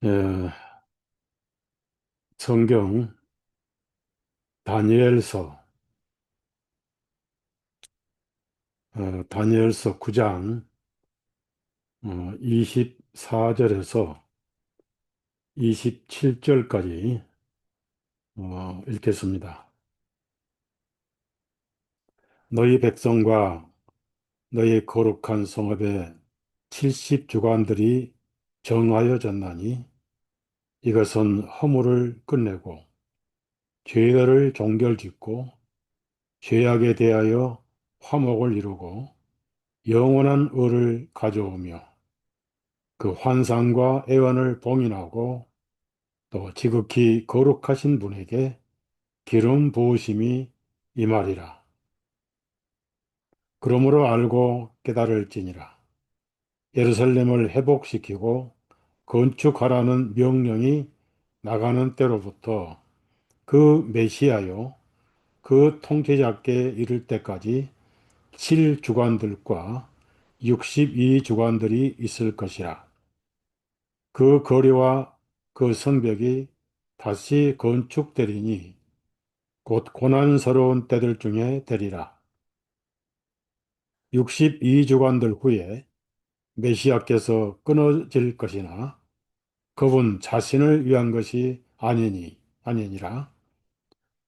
예, 성경 다니엘서 다니엘서 9장 24절에서 27절까지 읽겠습니다. 너희 백성과 너희 거룩한 성읍의 70주관들이 정하여졌나니 이것은 허물을 끝내고 죄를 종결짓고 죄악에 대하여 화목을 이루고 영원한 의를 가져오며 그 환상과 애원을 봉인하고 또 지극히 거룩하신 분에게 기름 부으심이 임하리라. 그러므로 알고 깨달을지니라. 예루살렘을 회복시키고 건축하라는 명령이 나가는 때로부터 그 메시아요 그 통치자께 이를 때까지 7주관들과 62주관들이 있을 것이라. 그 거리와 그 성벽이 다시 건축되리니 곧 고난스러운 때들 중에 되리라. 62주간들 후에 메시아께서 끊어질 것이나 그분 자신을 위한 것이 아니니라.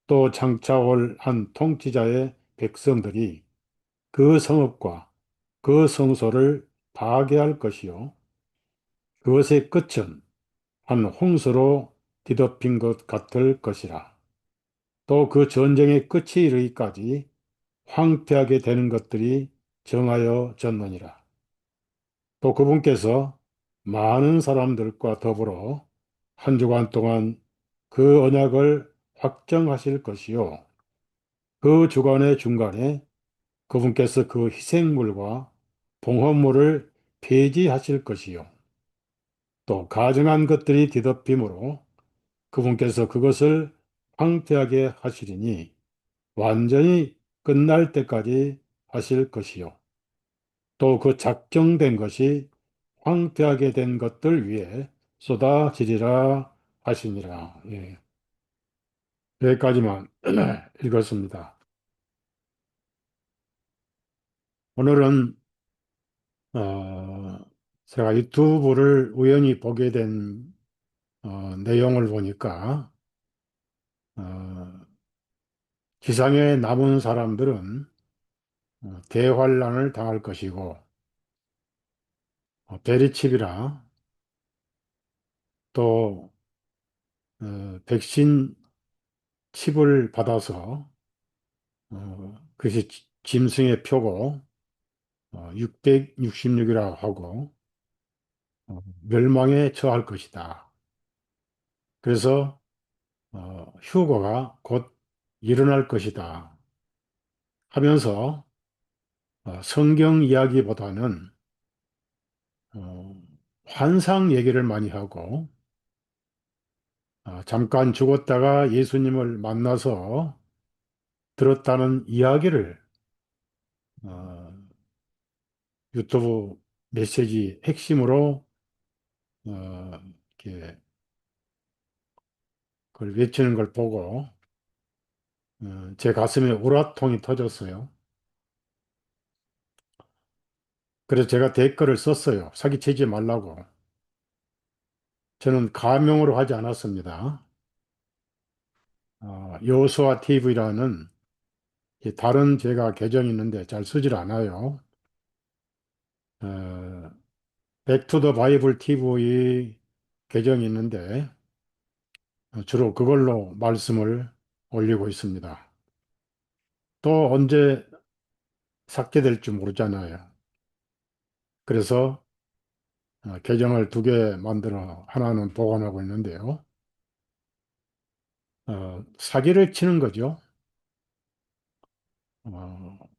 또 장차 올 한 통치자의 백성들이 그 성읍과 그 성소를 파괴할 것이요. 그것의 끝은 한 홍수로 뒤덮인 것 같을 것이라. 또 그 전쟁의 끝이 이르기까지 황폐하게 되는 것들이 정하여졌느니라. 또 그분께서 많은 사람들과 더불어 한 주간 동안 그 언약을 확정하실 것이요. 그 주간의 중간에 그분께서 그 희생물과 봉헌물을 폐지하실 것이요. 또 가증한 것들이 뒤덮임으로 그분께서 그것을 황폐하게 하시리니 완전히 끝날 때까지 하실 것이요. 또 그 작정된 것이 황폐하게 된 것들 위에 쏟아지리라 하시니라. 예. 여기까지만 읽었습니다. 오늘은 어, 제가 유튜브를 우연히 보게 된 내용을 보니까 어, 지상에 남은 사람들은 대환란을 당할 것이고 베리칩이라 또 백신 칩을 받아서 그것이 짐승의 표고 666이라고 하고 멸망에 처할 것이다. 그래서 휴거가 곧 일어날 것이다 하면서 성경 이야기보다는 어, 환상 얘기를 많이 하고 잠깐 죽었다가 예수님을 만나서 들었다는 이야기를 어, 유튜브 메시지 핵심으로 이렇게 그걸 외치는 걸 보고 제 가슴에 우라통이 터졌어요. 그래서 제가 댓글을 썼어요. 사기치지 말라고. 저는 가명으로 하지 않았습니다. 여호수아 TV라는 다른 제가 계정이 있는데 잘 쓰질 않아요. 어, 백투더 바이블 TV 계정이 있는데 주로 그걸로 말씀을 올리고 있습니다. 또 언제 삭제될지 모르잖아요. 그래서 계정을 두 개 만들어 하나는 보관하고 있는데요. 사기를 치는 거죠.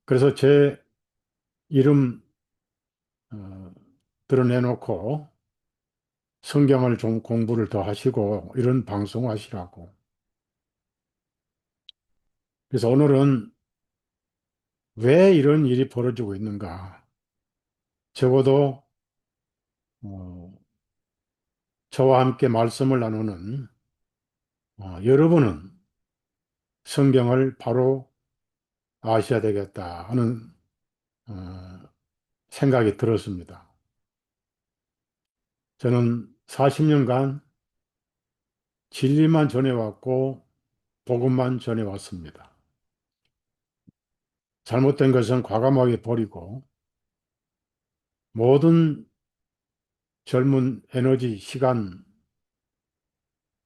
그래서 제 이름 어, 드러내놓고 성경을 좀 공부를 더 하시고 이런 방송 하시라고. 그래서 오늘은 왜 이런 일이 벌어지고 있는가? 적어도 어, 저와 함께 말씀을 나누는 여러분은 성경을 바로 아셔야 되겠다 하는 어, 생각이 들었습니다. 저는 40년간 진리만 전해왔고 복음만 전해왔습니다. 잘못된 것은 과감하게 버리고 모든 젊은 에너지, 시간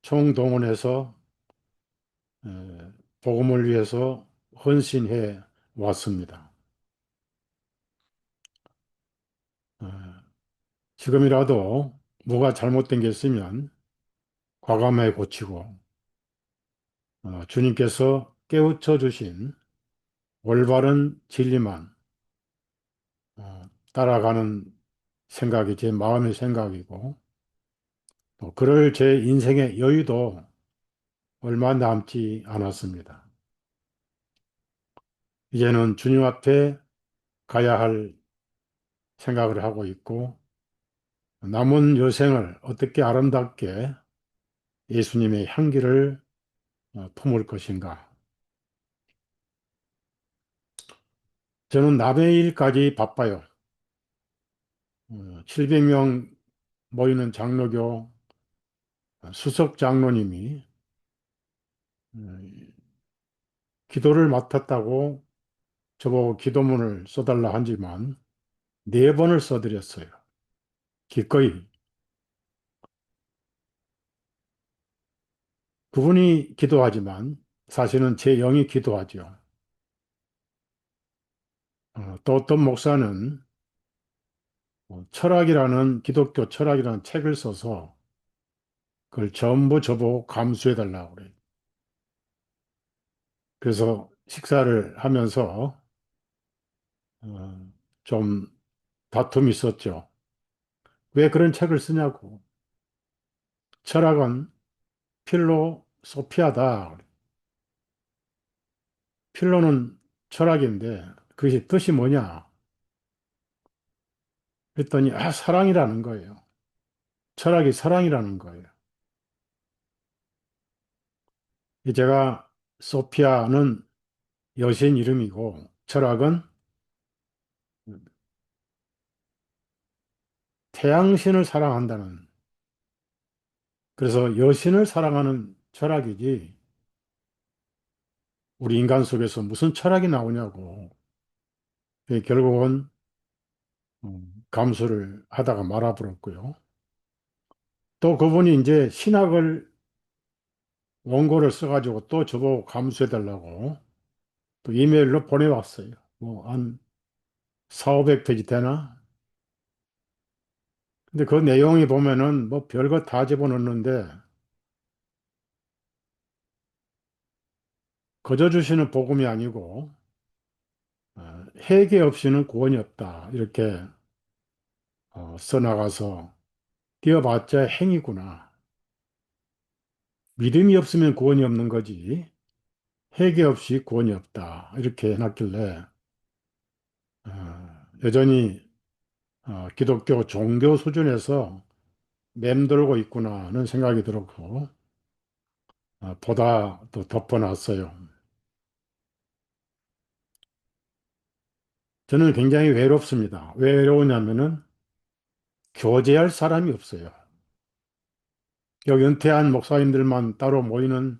총동원해서 복음을 위해서 헌신해 왔습니다. 어, 지금이라도 뭐가 잘못된 게 있으면 과감하게 고치고 주님께서 깨우쳐 주신 올바른 진리만 따라가는 생각이 제 마음의 생각이고 또 그럴 제 인생의 여유도 얼마 남지 않았습니다. 이제는 주님 앞에 가야 할 생각을 하고 있고 남은 여생을 어떻게 아름답게 예수님의 향기를 품을 것인가. 저는 남의 일까지 바빠요. 700명 모이는 장로교 수석 장로님이 어, 기도를 맡았다고 저보고 기도문을 써달라 하지만 네 번을 써드렸어요. 기꺼이. 그분이 기도하지만 사실은 제 영이 기도하죠. 또 어떤 목사는 철학이라는 기독교 철학이라는 책을 써서 그걸 전부 저보고 감수해달라고 그래요. 그래서 식사를 하면서 좀 다툼이 있었죠. 왜 그런 책을 쓰냐고. 철학은 필로소피아다. 필로는 철학인데 그것이 뜻이 뭐냐? 그랬더니 사랑이라는 거예요. 철학이 사랑이라는 거예요. 제가 소피아는 여신 이름이고 철학은 태양신을 사랑한다는 그래서 여신을 사랑하는 철학이지 우리 인간 속에서 무슨 철학이 나오냐고 결국은 감수를 하다가 말아버렸고요. 또 그분이 이제 신학을 원고를 써가지고 또 저보고 감수해달라고 또 이메일로 보내왔어요. 뭐 한 4,500페이지 되나? 근데 그 내용이 보면은 뭐 별거 다 집어넣는데 거저 주시는 복음이 아니고 회개 없이는 구원이 없다. 이렇게 써나가서 뛰어봤자 행위구나. 믿음이 없으면 구원이 없는 거지. 회개 없이 구원이 없다. 이렇게 해놨길래 여전히 기독교 종교 수준에서 맴돌고 있구나 하는 생각이 들었고 보다 또 덮어놨어요. 저는 굉장히 외롭습니다. 왜 외로우냐면은 교제할 사람이 없어요. 여기 은퇴한 목사님들만 따로 모이는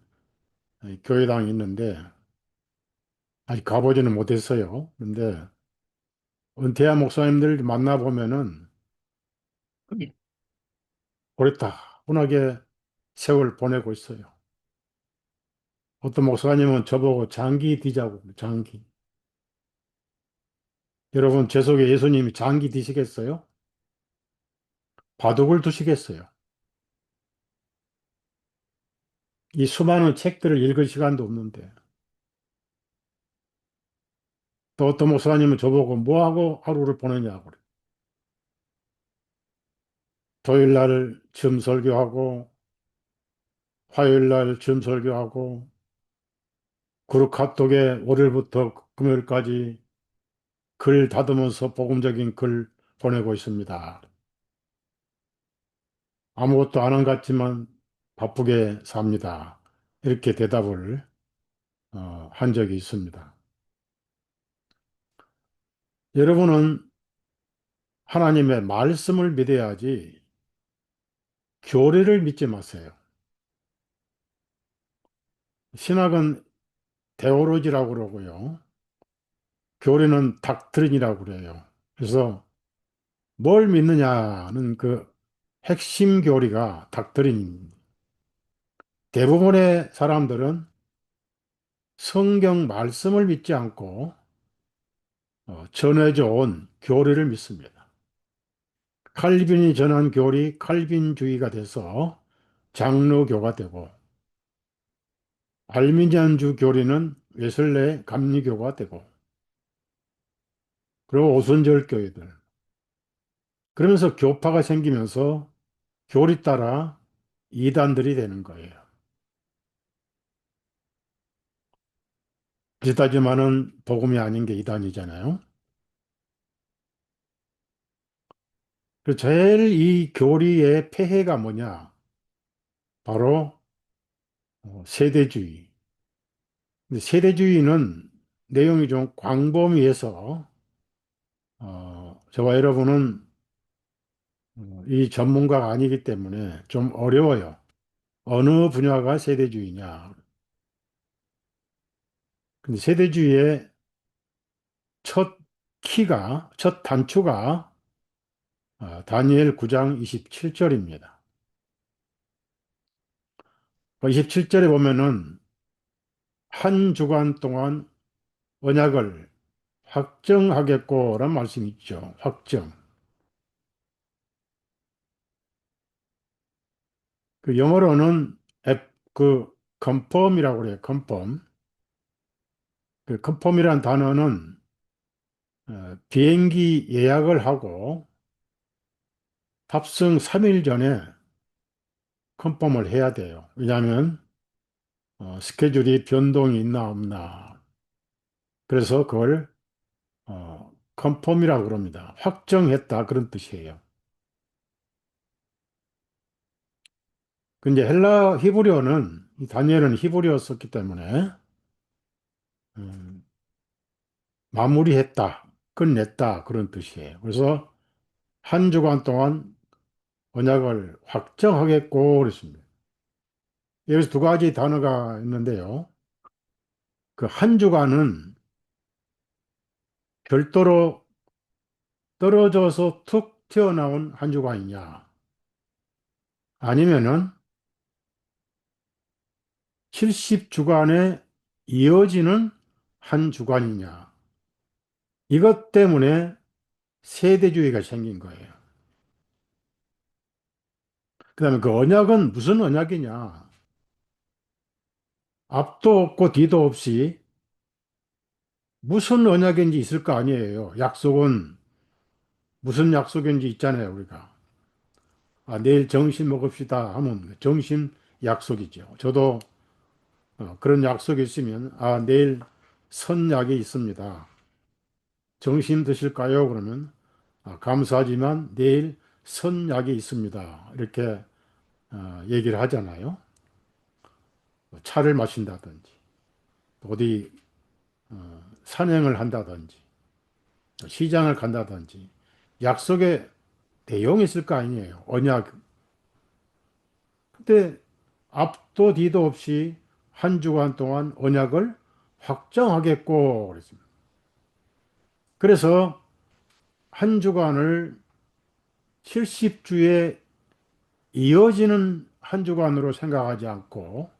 교회당이 있는데 아직 가보지는 못했어요. 근데 은퇴한 목사님들 만나보면은 오래타분하게 세월 보내고 있어요. 어떤 목사님은 저보고 장기 뒤자고 그래요, 장기. 여러분 제 속에 예수님이 장기 뒤시겠어요? 바둑을 두시겠어요? 이 수많은 책들을 읽을 시간도 없는데 또 어떤 목사님은 저보고 뭐하고 하루를 보내냐고 그래요. 토요일 날 줌 설교하고 화요일 날 줌 설교하고 그룹 카톡에 월요일부터 금요일까지 글 다듬어서 복음적인 글 보내고 있습니다. 아무것도 안 한 것 같지만 바쁘게 삽니다. 이렇게 대답을 한 적이 있습니다. 여러분은 하나님의 말씀을 믿어야지 교리를 믿지 마세요. 신학은 데오로지라고 그러고요. 교리는 닥트린이라고 그래요. 그래서 뭘 믿느냐는 그 핵심 교리가 닥트린입니다. 대부분의 사람들은 성경 말씀을 믿지 않고 전해져 온 교리를 믿습니다. 칼빈이 전한 교리 칼빈주의가 돼서 장로교가 되고 알미니안주 교리는 웨슬레 감리교가 되고 그리고 오순절 교회들 그러면서 교파가 생기면서 교리 따라 이단들이 되는 거예요. 비슷하지만은 복음이 아닌 게 이단이잖아요. 그 제일 이 교리의 폐해가 뭐냐? 바로 세대주의. 근데 세대주의는 내용이 좀 광범위해서 저와 여러분은 이 전문가가 아니기 때문에 좀 어려워요. 어느 분야가 세대주의냐? 근데 세대주의의 첫 첫 단추가 다니엘 9장 27절입니다. 27절에 보면은 한 주간 동안 언약을 확정하겠고란 말씀이 있죠. 확정. 그 영어로는 confirm이라고 그래요. confirm. 그 confirm이라는 단어는 비행기 예약을 하고 탑승 3일 전에 컨펌을 해야 돼요. 왜냐하면 스케줄이 변동이 있나 없나. 그래서 그걸 컨펌이라고 그럽니다. 확정했다 그런 뜻이에요. 근데 헬라 히브리어는 이 다니엘은 히브리어 썼기 때문에 음, 마무리했다, 끝냈다 그런 뜻이에요. 그래서 한 주간 동안 언약을 확정하겠고 그랬습니다. 여기서 두 가지 단어가 있는데요. 그 한 주간은 별도로 떨어져서 툭 튀어나온 한 주간이냐? 아니면은 70주간에 이어지는 한 주간이냐? 이것 때문에 세대주의가 생긴 거예요. 그 다음에 그 언약은 무슨 언약이냐? 앞도 없고 뒤도 없이 무슨 언약인지 있을 거 아니에요. 약속은 무슨 약속인지 있잖아요, 우리가. 내일 점심 먹읍시다 하면 점심 약속이죠. 저도 그런 약속이 있으면, 내일 선약이 있습니다. 점심 드실까요? 그러면, 감사하지만 내일 선약이 있습니다. 이렇게 얘기를 하잖아요. 뭐 차를 마신다든지, 어디 산행을 한다든지, 시장을 간다든지, 약속에 내용이 있을 거 아니에요. 언약. 그때 앞도 뒤도 없이 한 주간 동안 언약을 확정하겠고 그랬습니다. 그래서 한 주간을 70주에 이어지는 한 주간으로 생각하지 않고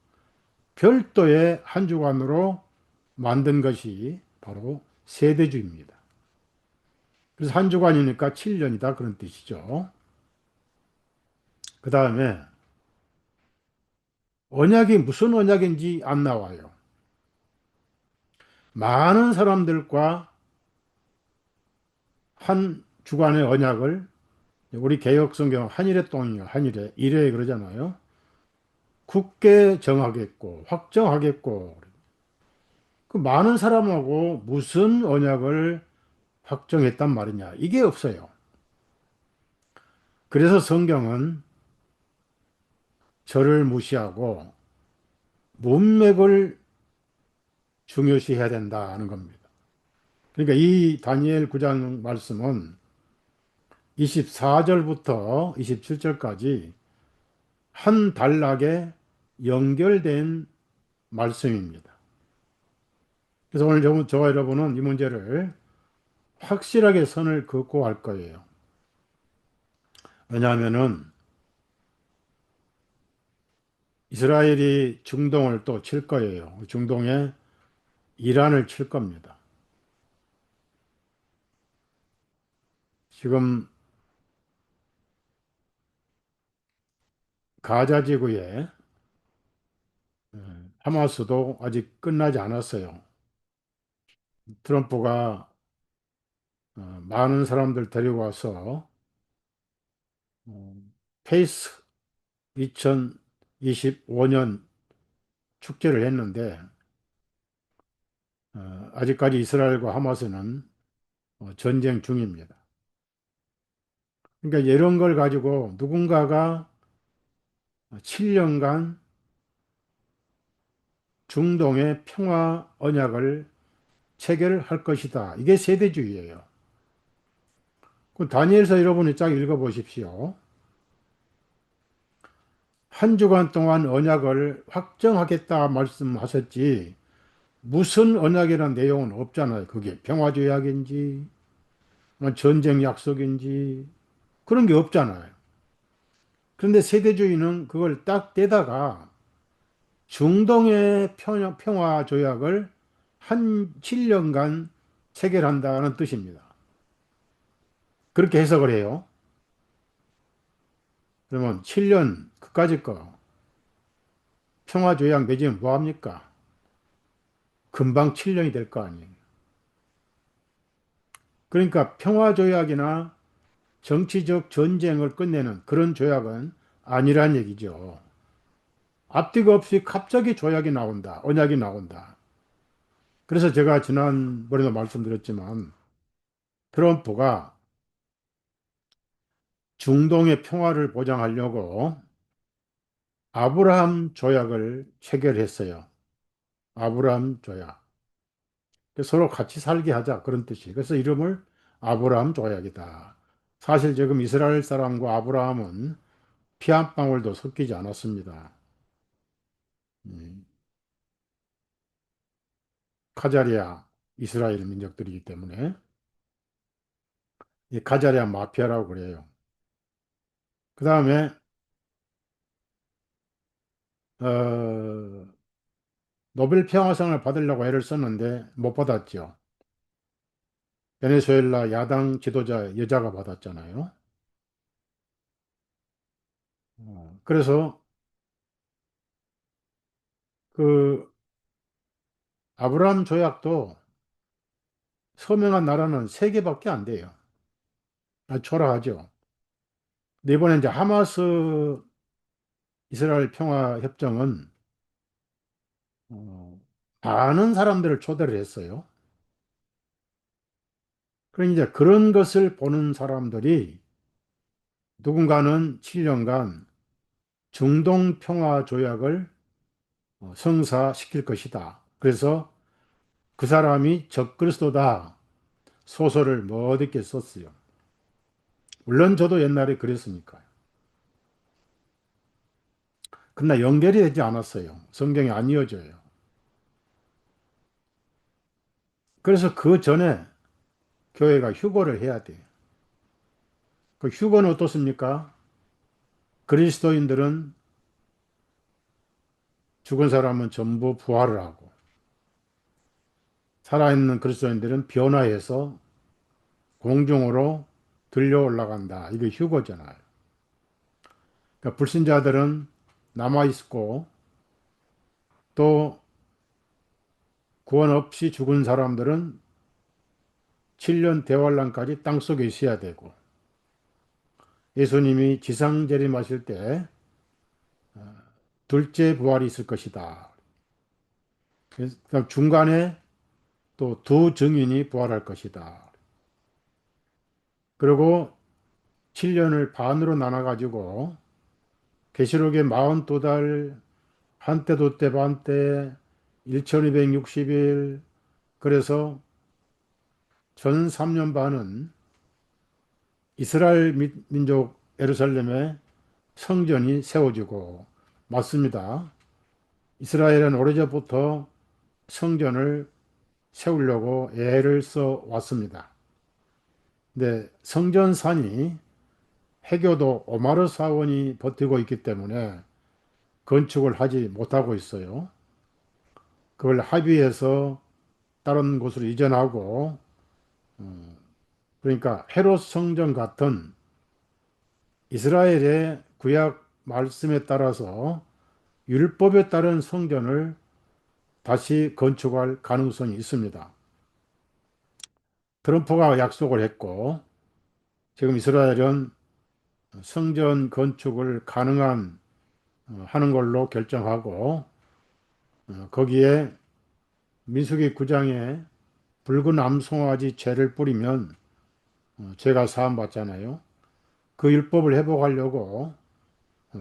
별도의 한 주간으로 만든 것이 바로 세대주입니다. 그래서 한 주간이니까 7년이다 그런 뜻이죠. 그 다음에 언약이 무슨 언약인지 안 나와요. 많은 사람들과 한 주간의 언약을 우리 개혁 성경 한일의 똥이요. 한일의 이래 그러잖아요. 굳게 정하겠고 확정하겠고 그 많은 사람하고 무슨 언약을 확정했단 말이냐. 이게 없어요. 그래서 성경은 절을 무시하고 문맥을 중요시해야 된다는 겁니다. 그러니까 이 다니엘 9장 말씀은 24절부터 27절까지 한 단락에 연결된 말씀입니다. 그래서 오늘 저와 여러분은 이 문제를 확실하게 선을 긋고 할 거예요. 왜냐하면은 이스라엘이 중동을 또 칠 거예요. 중동에 이란을 칠 겁니다. 지금 가자 지구에 하마스도 아직 끝나지 않았어요. 트럼프가 많은 사람들 데리고 와서 어, 페이스 2025년 축제를 했는데 아직까지 이스라엘과 하마스는 전쟁 중입니다. 그러니까 이런 걸 가지고 누군가가 7년간 중동의 평화 언약을 체결할 것이다. 이게 세대주의예요. 그 다니엘서 여러분이 쫙 읽어보십시오. 한 주간 동안 언약을 확정하겠다 말씀하셨지 무슨 언약이라는 내용은 없잖아요. 그게 평화조약인지 뭐 전쟁 약속인지 그런 게 없잖아요. 그런데 세대주의는 그걸 딱 떼다가 중동의 평화조약을 한 7년간 체결한다는 뜻입니다. 그렇게 해석을 해요. 그러면 7년 그까짓 거 평화조약 맺으면 뭐합니까? 금방 7년이 될 거 아니에요. 그러니까 평화조약이나 정치적 전쟁을 끝내는 그런 조약은 아니란 얘기죠. 앞뒤가 없이 갑자기 조약이 나온다. 언약이 나온다. 그래서 제가 지난번에도 말씀드렸지만 트럼프가 중동의 평화를 보장하려고 아브라함 조약을 체결했어요. 아브라함 조약. 서로 같이 살게 하자. 그런 뜻이. 그래서 이름을 아브라함 조약이다. 사실 지금 이스라엘 사람과 아브라함은 피 한 방울도 섞이지 않았습니다. 음, 카자리아 이스라엘 민족들이기 때문에 이 카자리아 마피아라고 그래요. 그 다음에 노벨 평화상을 받으려고 애를 썼는데 못 받았죠. 베네수엘라 야당 지도자 여자가 받았잖아요. 그래서 그 아브라함 조약도 서명한 나라는 세 개밖에 안 돼요. 아, 초라하죠. 근데 이번에 이제 하마스 이스라엘 평화 협정은 어, 많은 사람들을 초대를 했어요. 그러니 이제 그런 것을 보는 사람들이 누군가는 7년간 중동 평화 조약을 성사시킬 것이다. 그래서 그 사람이 적그리스도다 소설을 멋있게 썼어요. 물론 저도 옛날에 그랬으니까요. 그러나 연결이 되지 않았어요. 성경이 안 이어져요. 그래서 그 전에 교회가 휴거를 해야 돼요. 그 휴거는 어떻습니까? 그리스도인들은 죽은 사람은 전부 부활을 하고 살아있는 그리스도인들은 변화해서 공중으로 들려 올라간다. 이게 휴거잖아요. 그러니까 불신자들은 남아있고 또 구원 없이 죽은 사람들은 7년 대환란까지 땅속에 있어야 되고 예수님이 지상 재림하실 때 둘째 부활이 있을 것이다. 그래서 중간에 또 두 증인이 부활할 것이다. 그리고 7년을 반으로 나눠 가지고 계시록의 42달, 한때 도때 반때, 1260일, 그래서 전 3년 반은 이스라엘 민족 예루살렘에 성전이 세워지고, 맞습니다. 이스라엘은 오래전부터 성전을 세우려고 애를 써 왔습니다. 근데 성전산이 해교도 오마르 사원이 버티고 있기 때문에 건축을 하지 못하고 있어요. 그걸 합의해서 다른 곳으로 이전하고, 그러니까 헤롯 성전 같은 이스라엘의 구약 말씀에 따라서 율법에 따른 성전을 다시 건축할 가능성이 있습니다. 트럼프가 약속을 했고, 지금 이스라엘은 성전 건축을 가능한 하는 걸로 결정하고, 거기에 민수기 9장에 붉은 암송아지 죄를 뿌리면 죄가 사함 받잖아요. 그 율법을 회복하려고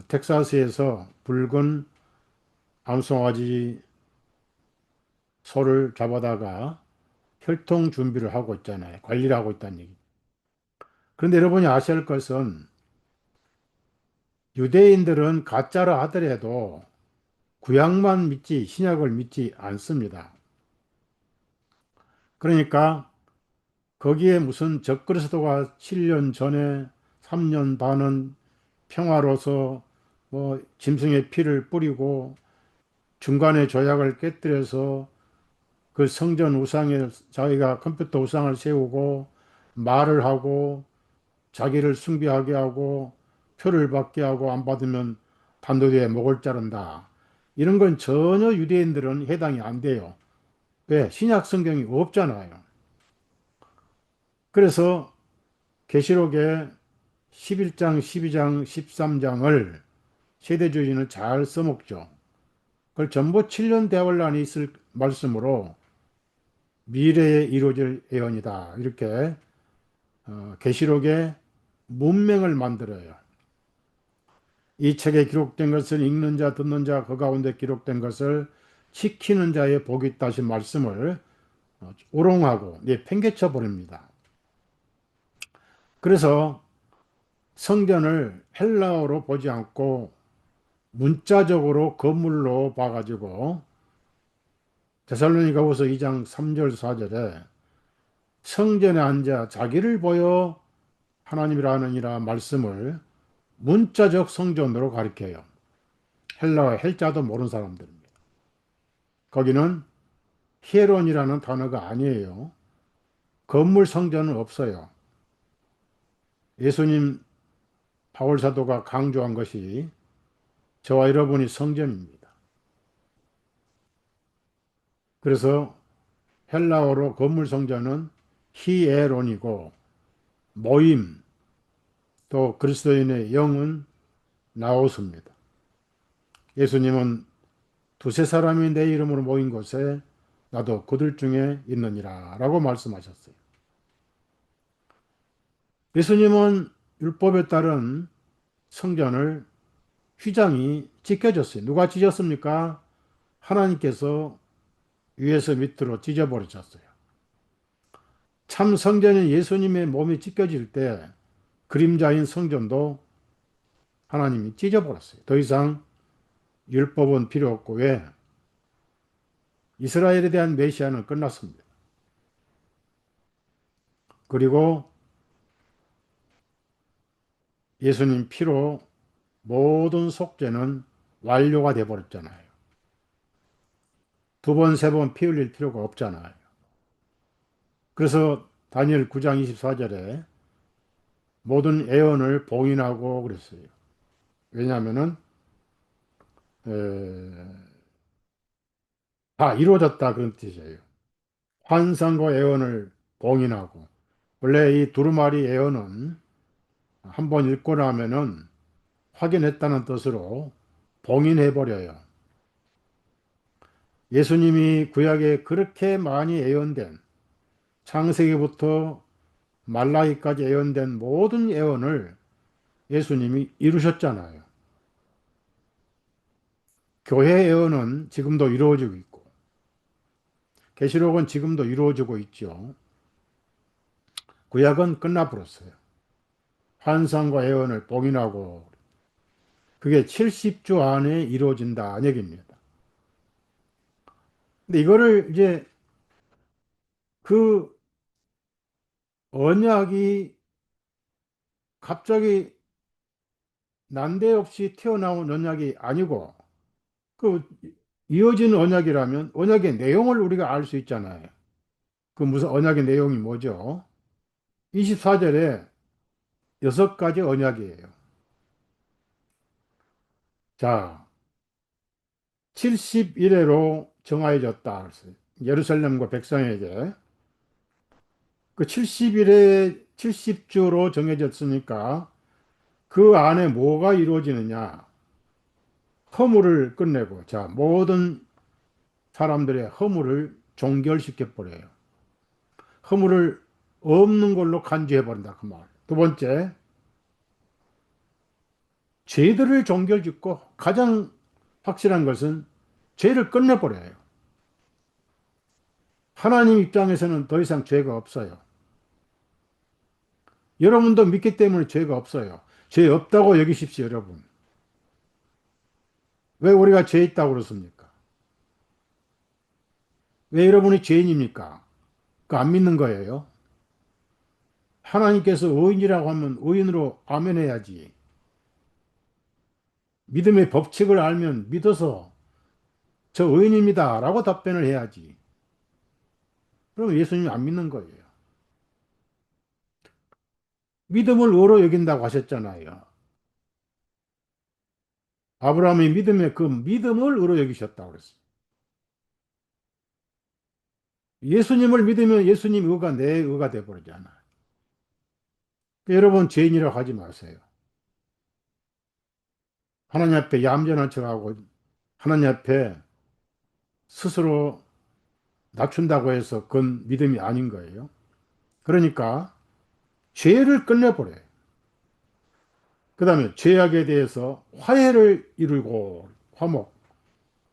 텍사스에서 붉은 암송아지 소를 잡아다가 혈통 준비를 하고 있잖아요. 관리를 하고 있다는 얘기. 그런데 여러분이 아셔야 할 것은 유대인들은 가짜라 하더라도 구약만 믿지 신약을 믿지 않습니다. 그러니까 거기에 무슨 적그리스도가 7년 전에 3년 반은 평화로서 뭐 짐승의 피를 뿌리고 중간에 조약을 깨뜨려서 그 성전 우상에 자기가 컴퓨터 우상을 세우고 말을 하고 자기를 숭배하게 하고 표를 받게 하고 안 받으면 단도리에 목을 자른다. 이런 건 전혀 유대인들은 해당이 안 돼요. 왜? 신약 성경이 없잖아요. 그래서 계시록에 11장, 12장, 13장을 세대주의는 잘 써먹죠. 그걸 전부 7년 대환란이 있을 말씀으로 미래에 이루어질 예언이다. 이렇게 계시록에 문맹을 만들어요. 이 책에 기록된 것을 읽는 자, 듣는 자, 그 가운데 기록된 것을 지키는 자의 복이 있다신 말씀을 우롱하고 팽개쳐 버립니다. 그래서 성전을 헬라어로 보지 않고 문자적으로 건물로 봐가지고 데살로니가후서 2장 3절 4절에 성전에 앉아 자기를 보여 하나님이라 하느니라 말씀을 문자적 성전으로 가리켜요. 헬라어 헬자도 모르는 사람들입니다. 거기는 히에론이라는 단어가 아니에요. 건물 성전은 없어요. 예수님 바울 사도가 강조한 것이 저와 여러분이 성전입니다. 그래서 헬라어로 건물 성전은 히에론이고 모임 또 그리스도인의 영은 나오스입니다. 예수님은 두세 사람이 내 이름으로 모인 곳에 나도 그들 중에 있느니라 라고 말씀하셨어요. 예수님은 율법에 따른 성전을 휘장이 찢겨졌어요. 누가 찢었습니까? 하나님께서 위에서 밑으로 찢어버리셨어요. 참 성전인 예수님의 몸이 찢겨질 때 그림자인 성전도 하나님이 찢어버렸어요. 더 이상 율법은 필요 없고 왜? 이스라엘에 대한 메시아는 끝났습니다. 그리고 예수님 피로 모든 속죄는 완료가 되어버렸잖아요. 두 번, 세 번 피 흘릴 필요가 없잖아요. 그래서 다니엘 9장 24절에 모든 애언을 봉인하고 그랬어요. 왜냐하면은 다 이루어졌다 그런 뜻이에요. 환상과 애언을 봉인하고 원래 이 두루마리 애언은 한번 읽고 나면은 확인했다는 뜻으로 봉인해버려요. 예수님이 구약에 그렇게 많이 예언된 창세기부터 말라기까지 예언된 모든 예언을 예수님이 이루셨잖아요. 교회 예언은 지금도 이루어지고 있고 계시록은 지금도 이루어지고 있죠. 구약은 끝나버렸어요. 환상과 예언을 봉인하고 그게 70주 안에 이루어진다 이 얘기입니다. 근데 이거를 이제 그 언약이 갑자기 난데없이 튀어나온 언약이 아니고 그 이어진 언약이라면 언약의 내용을 우리가 알 수 있잖아요. 그 무슨 언약의 내용이 뭐죠? 24절에 6가지 언약이에요. 자, 70일에로 정하여졌다. 그랬어요. 예루살렘과 백성에게. 그 70일에 70주로 정해졌으니까 그 안에 뭐가 이루어지느냐? 허물을 끝내고, 자, 모든 사람들의 허물을 종결시켜 버려요. 허물을 없는 걸로 간주해 버린다. 그 말. 두 번째, 죄들을 종결짓고 가장 확실한 것은 죄를 끝내버려요. 하나님 입장에서는 더 이상 죄가 없어요. 여러분도 믿기 때문에 죄가 없어요. 죄 없다고 여기십시오, 여러분. 왜 우리가 죄 있다고 그렇습니까? 왜 여러분이 죄인입니까? 그 안 믿는 거예요. 하나님께서 의인이라고 하면 의인으로 아멘해야지. 믿음의 법칙을 알면 믿어서 저 의인입니다 라고 답변을 해야지. 그럼 예수님이 안 믿는 거예요. 믿음을 의로 여긴다고 하셨잖아요. 아브라함의 믿음에 그 믿음을 의로 여기셨다고 그랬어요. 예수님을 믿으면 예수님 의가 내 의가 돼버리잖아. 여러분 죄인이라고 하지 마세요. 하나님 앞에 얌전한 척하고 하나님 앞에 스스로 낮춘다고 해서 그건 믿음이 아닌 거예요. 그러니까 죄를 끝내버려요. 그 다음에 죄악에 대해서 화해를 이루고 화목.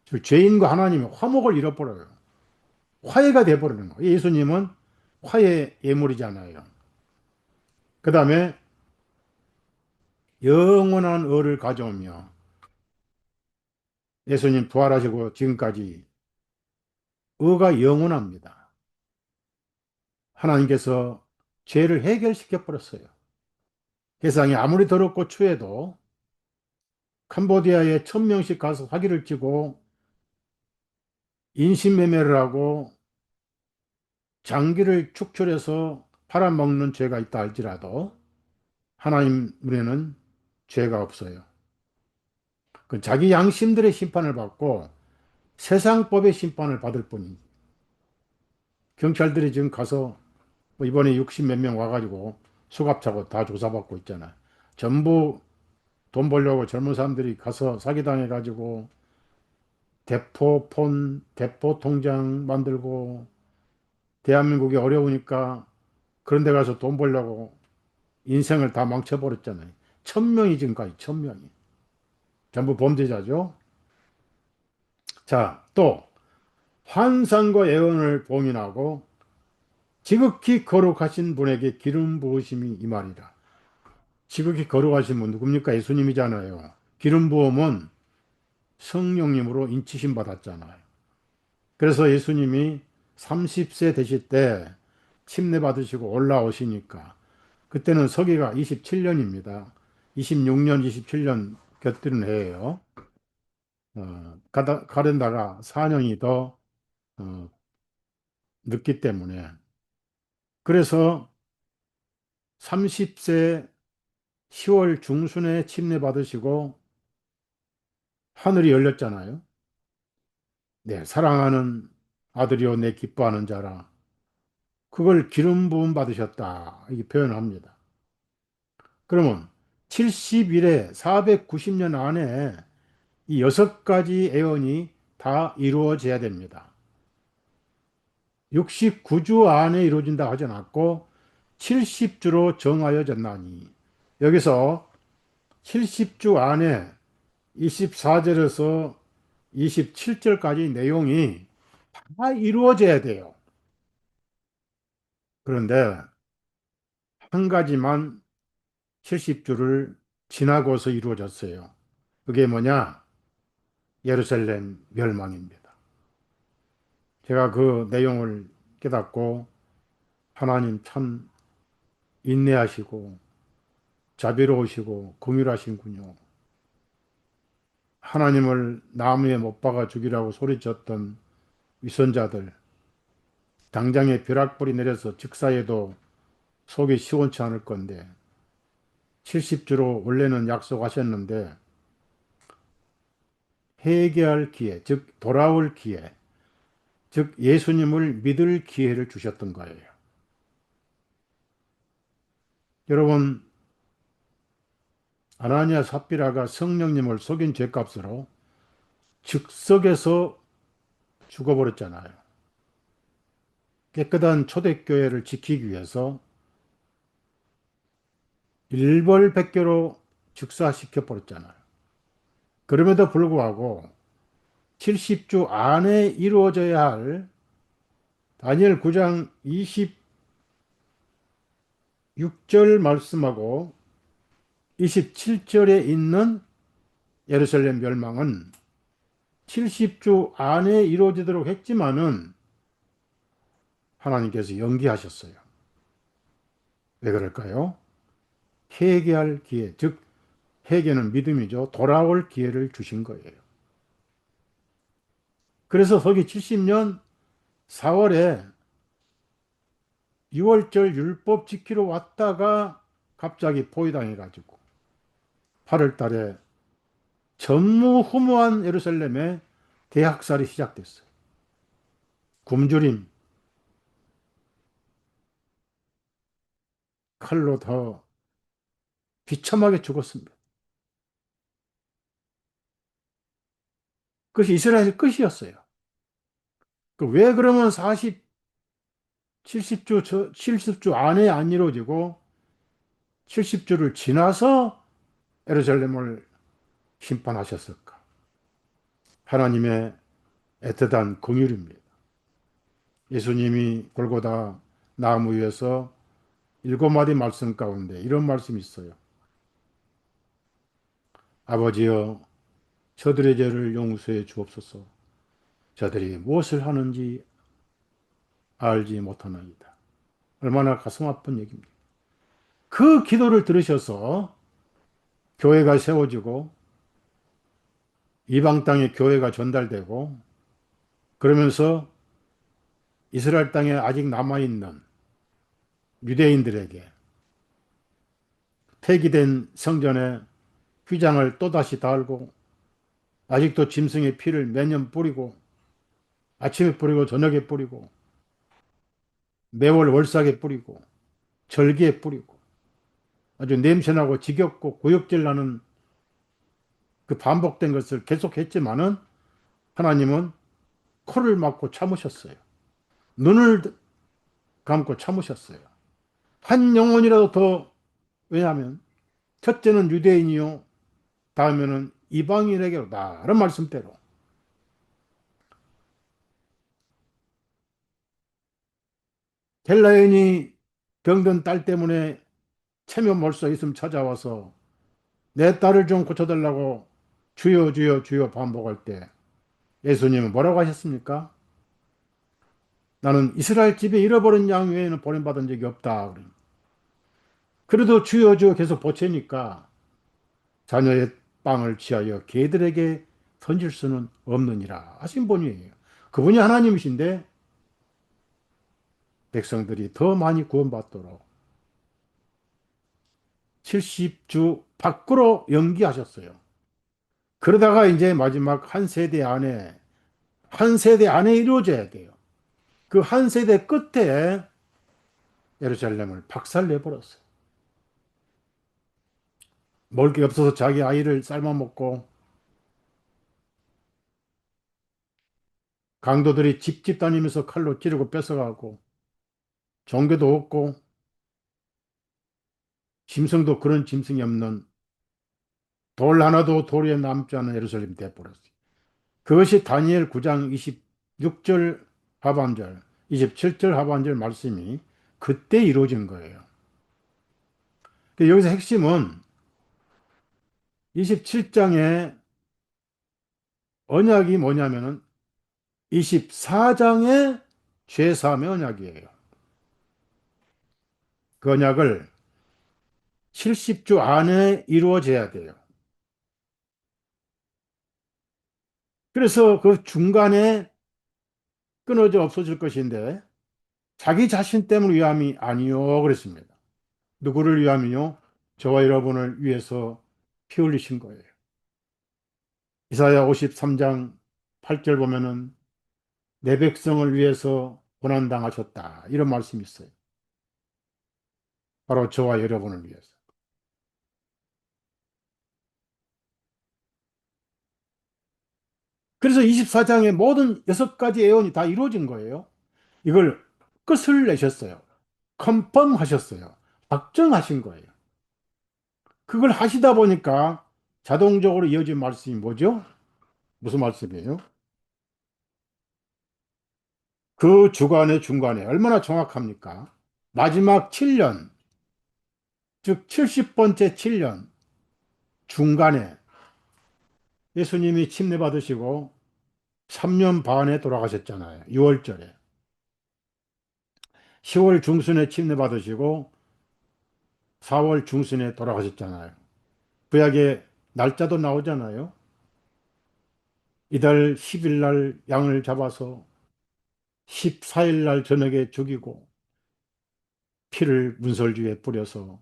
즉 죄인과 하나님의 화목을 이뤄버려요. 화해가 돼버리는 거예요. 예수님은 화해 예물이잖아요. 그 다음에 영원한 의를 가져오며 예수님 부활하시고 지금까지 의가 영원합니다. 하나님께서 죄를 해결시켜 버렸어요. 세상이 아무리 더럽고 추해도 캄보디아에 1000명씩 가서 화기를 찌고 인신매매를 하고 장기를 축출해서 팔아먹는 죄가 있다 할지라도 하나님 눈에는 죄가 없어요. 그 자기 양심들의 심판을 받고 세상법의 심판을 받을 뿐이. 경찰들이 지금 가서 뭐 이번에 60 몇 명 와가지고 수갑차고 다 조사받고 있잖아요. 전부 돈 벌려고 젊은 사람들이 가서 사기당해가지고 대포폰, 대포통장 만들고 대한민국이 어려우니까 그런 데 가서 돈 벌려고 인생을 다 망쳐버렸잖아요. 1000명이 지금까지 1000명이. 전부 범죄자죠. 자, 또 환상과 예언을 봉인하고 지극히 거룩하신 분에게 기름 부으심이 이 말이라. 지극히 거룩하신 분 누굽니까? 예수님이잖아요. 기름 부음은 성령님으로 인치심 받았잖아요. 그래서 예수님이 30세 되실 때 침례 받으시고 올라오시니까 그때는 서기가 27년입니다. 26년, 27년 곁들인 해예요. 가련다가 4년이 더 어, 늦기 때문에. 그래서 30세 10월 중순에 침례 받으시고 하늘이 열렸잖아요. 네, 사랑하는 아들이요 내 기뻐하는 자라. 그걸 기름 부음 받으셨다. 이렇게 표현합니다. 그러면 70일에 490년 안에 이 6가지 예언이 다 이루어져야 됩니다. 69주 안에 이루어진다 하지 않았고 70주로 정하여졌나니 여기서 70주 안에 24절에서 27절까지 내용이 다 이루어져야 돼요. 그런데 한 가지만 70주를 지나고서 이루어졌어요. 그게 뭐냐? 예루살렘 멸망입니다. 제가 그 내용을 깨닫고 하나님 참 인내하시고 자비로우시고 긍휼하신군요. 하나님을 나무에 못 박아 죽이라고 소리쳤던 위선자들, 당장에 벼락불이 내려서 즉사해도 속이 시원치 않을 건데 70주로 원래는 약속하셨는데 회개할 기회, 즉 돌아올 기회, 즉 예수님을 믿을 기회를 주셨던 거예요. 여러분, 아나니아 삽비라가 성령님을 속인 죄값으로 즉석에서 죽어버렸잖아요. 깨끗한 초대교회를 지키기 위해서 일벌백계로 즉사시켜 버렸잖아요. 그럼에도 불구하고 70주 안에 이루어져야 할 다니엘 9장 26절 말씀하고 27절에 있는 예루살렘 멸망은 70주 안에 이루어지도록 했지만은 하나님께서 연기하셨어요. 왜 그럴까요? 회개할 기회, 즉 회개는 믿음이죠. 돌아올 기회를 주신 거예요. 그래서 서기 70년 4월에 6월절 율법 지키러 왔다가 갑자기 포위당해가지고 8월 달에 전무후무한 예루살렘에 대학살이 시작됐어요. 굶주림, 칼로 더 비참하게 죽었습니다. 그것이 이스라엘 끝이었어요. 왜 그러면 70주 안에 안 이루어지고 70주를 지나서 예루살렘을 심판하셨을까? 하나님의 애틋한 긍휼입니다. 예수님이 골고다 나무 위에서 7마디 말씀 가운데 이런 말씀이 있어요. 아버지여, 저들의 죄를 용서해 주옵소서. 저들이 무엇을 하는지 알지 못하나이다. 얼마나 가슴 아픈 얘기입니다. 그 기도를 들으셔서 교회가 세워지고 이방 땅에 교회가 전달되고 그러면서 이스라엘 땅에 아직 남아있는 유대인들에게 폐기된 성전에 휘장을 또다시 달고 아직도 짐승의 피를 매년 뿌리고 아침에 뿌리고 저녁에 뿌리고 매월 월삭에 뿌리고 절기에 뿌리고 아주 냄새나고 지겹고 구역질 나는 그 반복된 것을 계속했지만은 하나님은 코를 막고 참으셨어요. 눈을 감고 참으셨어요. 한 영혼이라도 더, 왜냐하면 첫째는 유대인이요 다음에는 이방인에게로다 라는 말씀대로 헬라인이 병든 딸 때문에 체면몰수가 있으면 찾아와서 내 딸을 좀 고쳐달라고 주여 주여 주여 반복할 때 예수님은 뭐라고 하셨습니까? 나는 이스라엘 집에 잃어버린 양 외에는 보냄받은 적이 없다. 그래도 주여 주여 계속 보채니까 자녀의 빵을 취하여 개들에게 던질 수는 없느니라 하신 분이에요. 그분이 하나님이신데 백성들이 더 많이 구원받도록 70주 밖으로 연기하셨어요. 그러다가 이제 마지막 한 세대 안에 이루어져야 돼요. 그 한 세대 끝에 예루살렘을 박살내버렸어요. 먹을 게 없어서 자기 아이를 삶아먹고 강도들이 집집 다니면서 칼로 찌르고 뺏어가고 종교도 없고 짐승도 그런 짐승이 없는 돌 하나도 도리에 남지 않은 예루살렘이 돼버렸어요. 그것이 다니엘 9장 26절 하반절, 27절 하반절 말씀이 그때 이루어진 거예요. 여기서 핵심은 27장의 언약이 뭐냐면은 24장의 죄사함의 언약이에요. 그 언약을 70주 안에 이루어져야 돼요. 그래서 그 중간에 끊어져 없어질 것인데 자기 자신 때문을 위함이 아니요 그랬습니다. 누구를 위함이요? 저와 여러분을 위해서 피 흘리신 거예요. 이사야 53장 8절 보면은 내 백성을 위해서 고난당하셨다. 이런 말씀이 있어요. 바로 저와 여러분을 위해서. 그래서 24장의 모든 6가지 예언이 다 이루어진 거예요. 이걸 끝을 내셨어요. 컨펌 하셨어요. 확정하신 거예요. 그걸 하시다 보니까 자동적으로 이어진 말씀이 뭐죠? 무슨 말씀이에요? 그 주간의 중간에 얼마나 정확합니까? 마지막 7년, 즉 70번째 7년 중간에 예수님이 침례 받으시고 3년 반에 돌아가셨잖아요. 6월절에. 10월 중순에 침례 받으시고 4월 중순에 돌아가셨잖아요. 구약에 날짜도 나오잖아요. 이달 10일 날 양을 잡아서 14일 날 저녁에 죽이고 피를 문설주에 뿌려서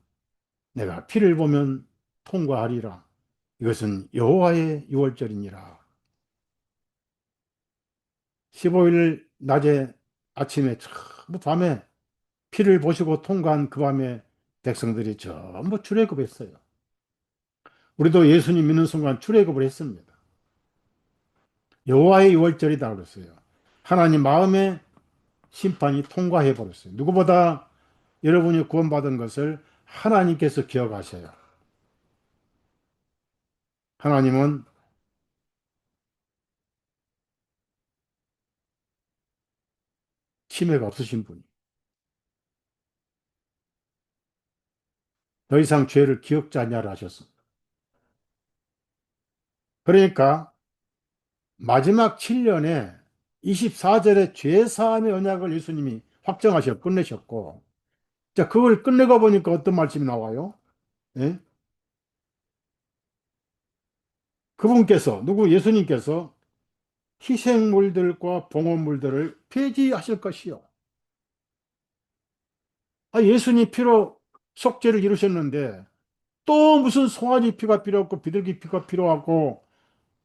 내가 피를 보면 통과하리라. 이것은 여호와의 유월절이니라. 15일 낮에 아침에 전부 밤에 피를 보시고 통과한 그 밤에 백성들이 전부 출애굽했어요. 우리도 예수님 믿는 순간 출애굽을 했습니다. 여호와의 유월절이다 그랬어요. 하나님 마음에 심판이 통과해 버렸어요. 누구보다 여러분이 구원받은 것을 하나님께서 기억하셔요. 하나님은 치매가 없으신 분이 더 이상 죄를 기억지 않냐를 하셨습니다. 그러니까 마지막 7년에 24절의 죄사함의 언약을 예수님이 확정하셔 끝내셨고, 자, 그걸 끝내고 보니까 어떤 말씀이 나와요? 예? 그분께서, 누구 예수님께서 희생물들과 봉헌물들을 폐지하실 것이요. 아, 예수님 피로 속죄를 이루셨는데, 또 무슨 송아지 피가 필요 없고, 비둘기 피가 필요하고,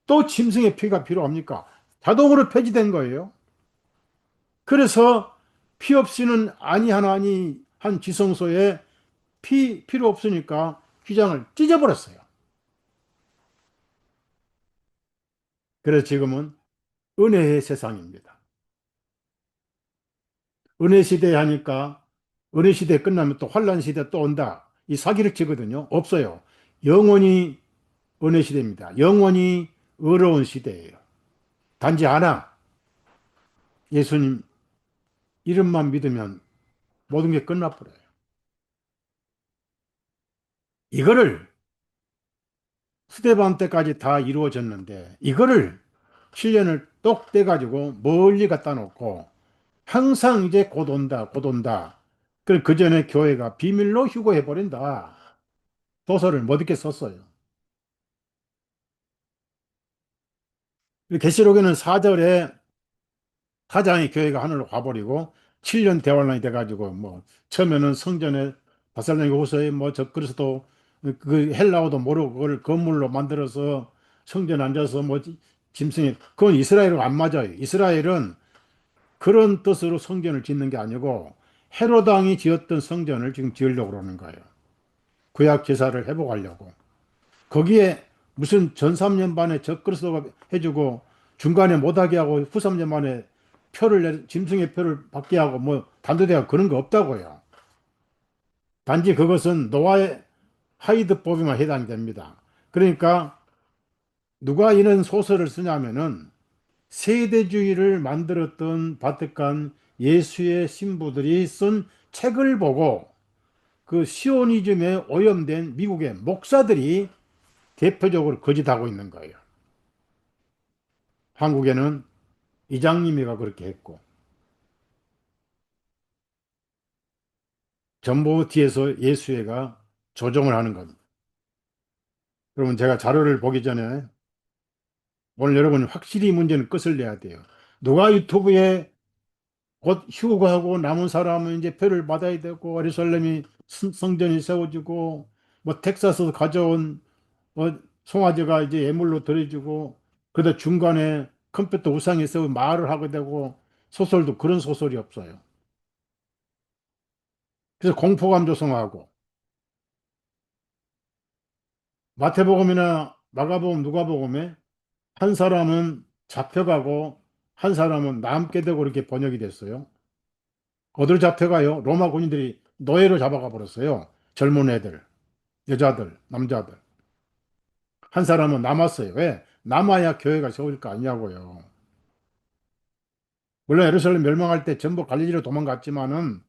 또 짐승의 피가 필요합니까? 자동으로 폐지된 거예요. 그래서 피 없이는 아니하나니 한 지성소에 필요 없으니까 휘장을 찢어버렸어요. 그래서 지금은 은혜의 세상입니다. 은혜 시대 하니까 은혜 시대 끝나면 또 환란 시대 또 온다. 이 사기를 치거든요. 없어요. 영원히 은혜 시대입니다. 영원히 의로운 시대예요. 단지 하나, 예수님 이름만 믿으면 모든 게 끝나버려요. 이거를 스데반 때까지 다 이루어졌는데 이거를 7년을 똑 떼가지고 멀리 갖다 놓고 항상 이제 곧 온다, 곧 온다. 그 전에 교회가 비밀로 휴거해버린다. 도서를 못 읽게 썼어요. 계시록에는 4절에 사장의 교회가 하늘로 가버리고 7년 대환란이 돼가지고 뭐 처음에는 성전에 바살로니가 후서에 뭐 저 그리스도 그 헬라어도 모르고 그걸 건물로 만들어서 성전 앉아서 뭐 짐승이 그건 이스라엘은 안 맞아요. 이스라엘은 그런 뜻으로 성전을 짓는 게 아니고 헤롯 왕이 지었던 성전을 지금 지으려고 그러는 거예요. 구약 제사를 회복하려고. 거기에 무슨 전 3년 반에 적그리스도가 해주고 중간에 못하게 하고 후 3년 만에 짐승의 표를 받게 하고 뭐 단도대가 그런 거 없다고요. 단지 그것은 노아의 하이드법에만 해당됩니다. 그러니까 누가 이런 소설을 쓰냐면은 세대주의를 만들었던 바티칸 예수의 신부들이 쓴 책을 보고 그 시오니즘에 오염된 미국의 목사들이 대표적으로 거짓하고 있는 거예요. 한국에는 이장님이가 그렇게 했고, 전부 뒤에서 예수회가 조종을 하는 겁니다. 그러면 제가 자료를 보기 전에 오늘 여러분 확실히 문제는 끝을 내야 돼요. 누가 유튜브에 곧 휴거하고 남은 사람은 이제 표를 받아야 되고 예루살렘이 성전이 세워지고 뭐 텍사스에서 가져온 뭐 송아지가 이제 예물로 드려지고 그러다 중간에 컴퓨터 우상이 세워 말을 하게 되고 소설도 그런 소설이 없어요. 그래서 공포감 조성하고 마태복음이나 마가복음 누가복음에 한 사람은 잡혀가고 한 사람은 남게 되고 이렇게 번역이 됐어요. 어딜 잡혀가요? 로마 군인들이 노예로 잡아가 버렸어요. 젊은 애들, 여자들, 남자들. 한 사람은 남았어요. 왜? 남아야 교회가 세워질 거 아니냐고요. 물론 예루살렘 멸망할 때 전부 갈릴리로 도망갔지만은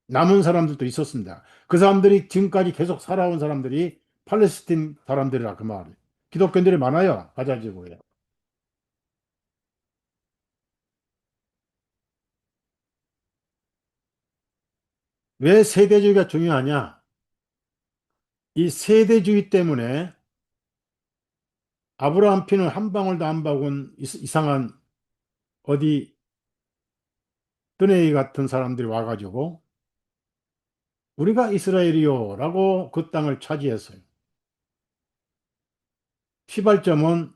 남은 사람들도 있었습니다. 그 사람들이 지금까지 계속 살아온 사람들이 팔레스틴 사람들이라 그 말이에요. 기독교인들이 많아요. 가자지구에. 왜 세대주의가 중요하냐? 이 세대주의 때문에 아브라함 피는 한 방울도 안 박은 이상한 어디 뜨내기 같은 사람들이 와가지고 우리가 이스라엘이요라고 그 땅을 차지했어요. 시발점은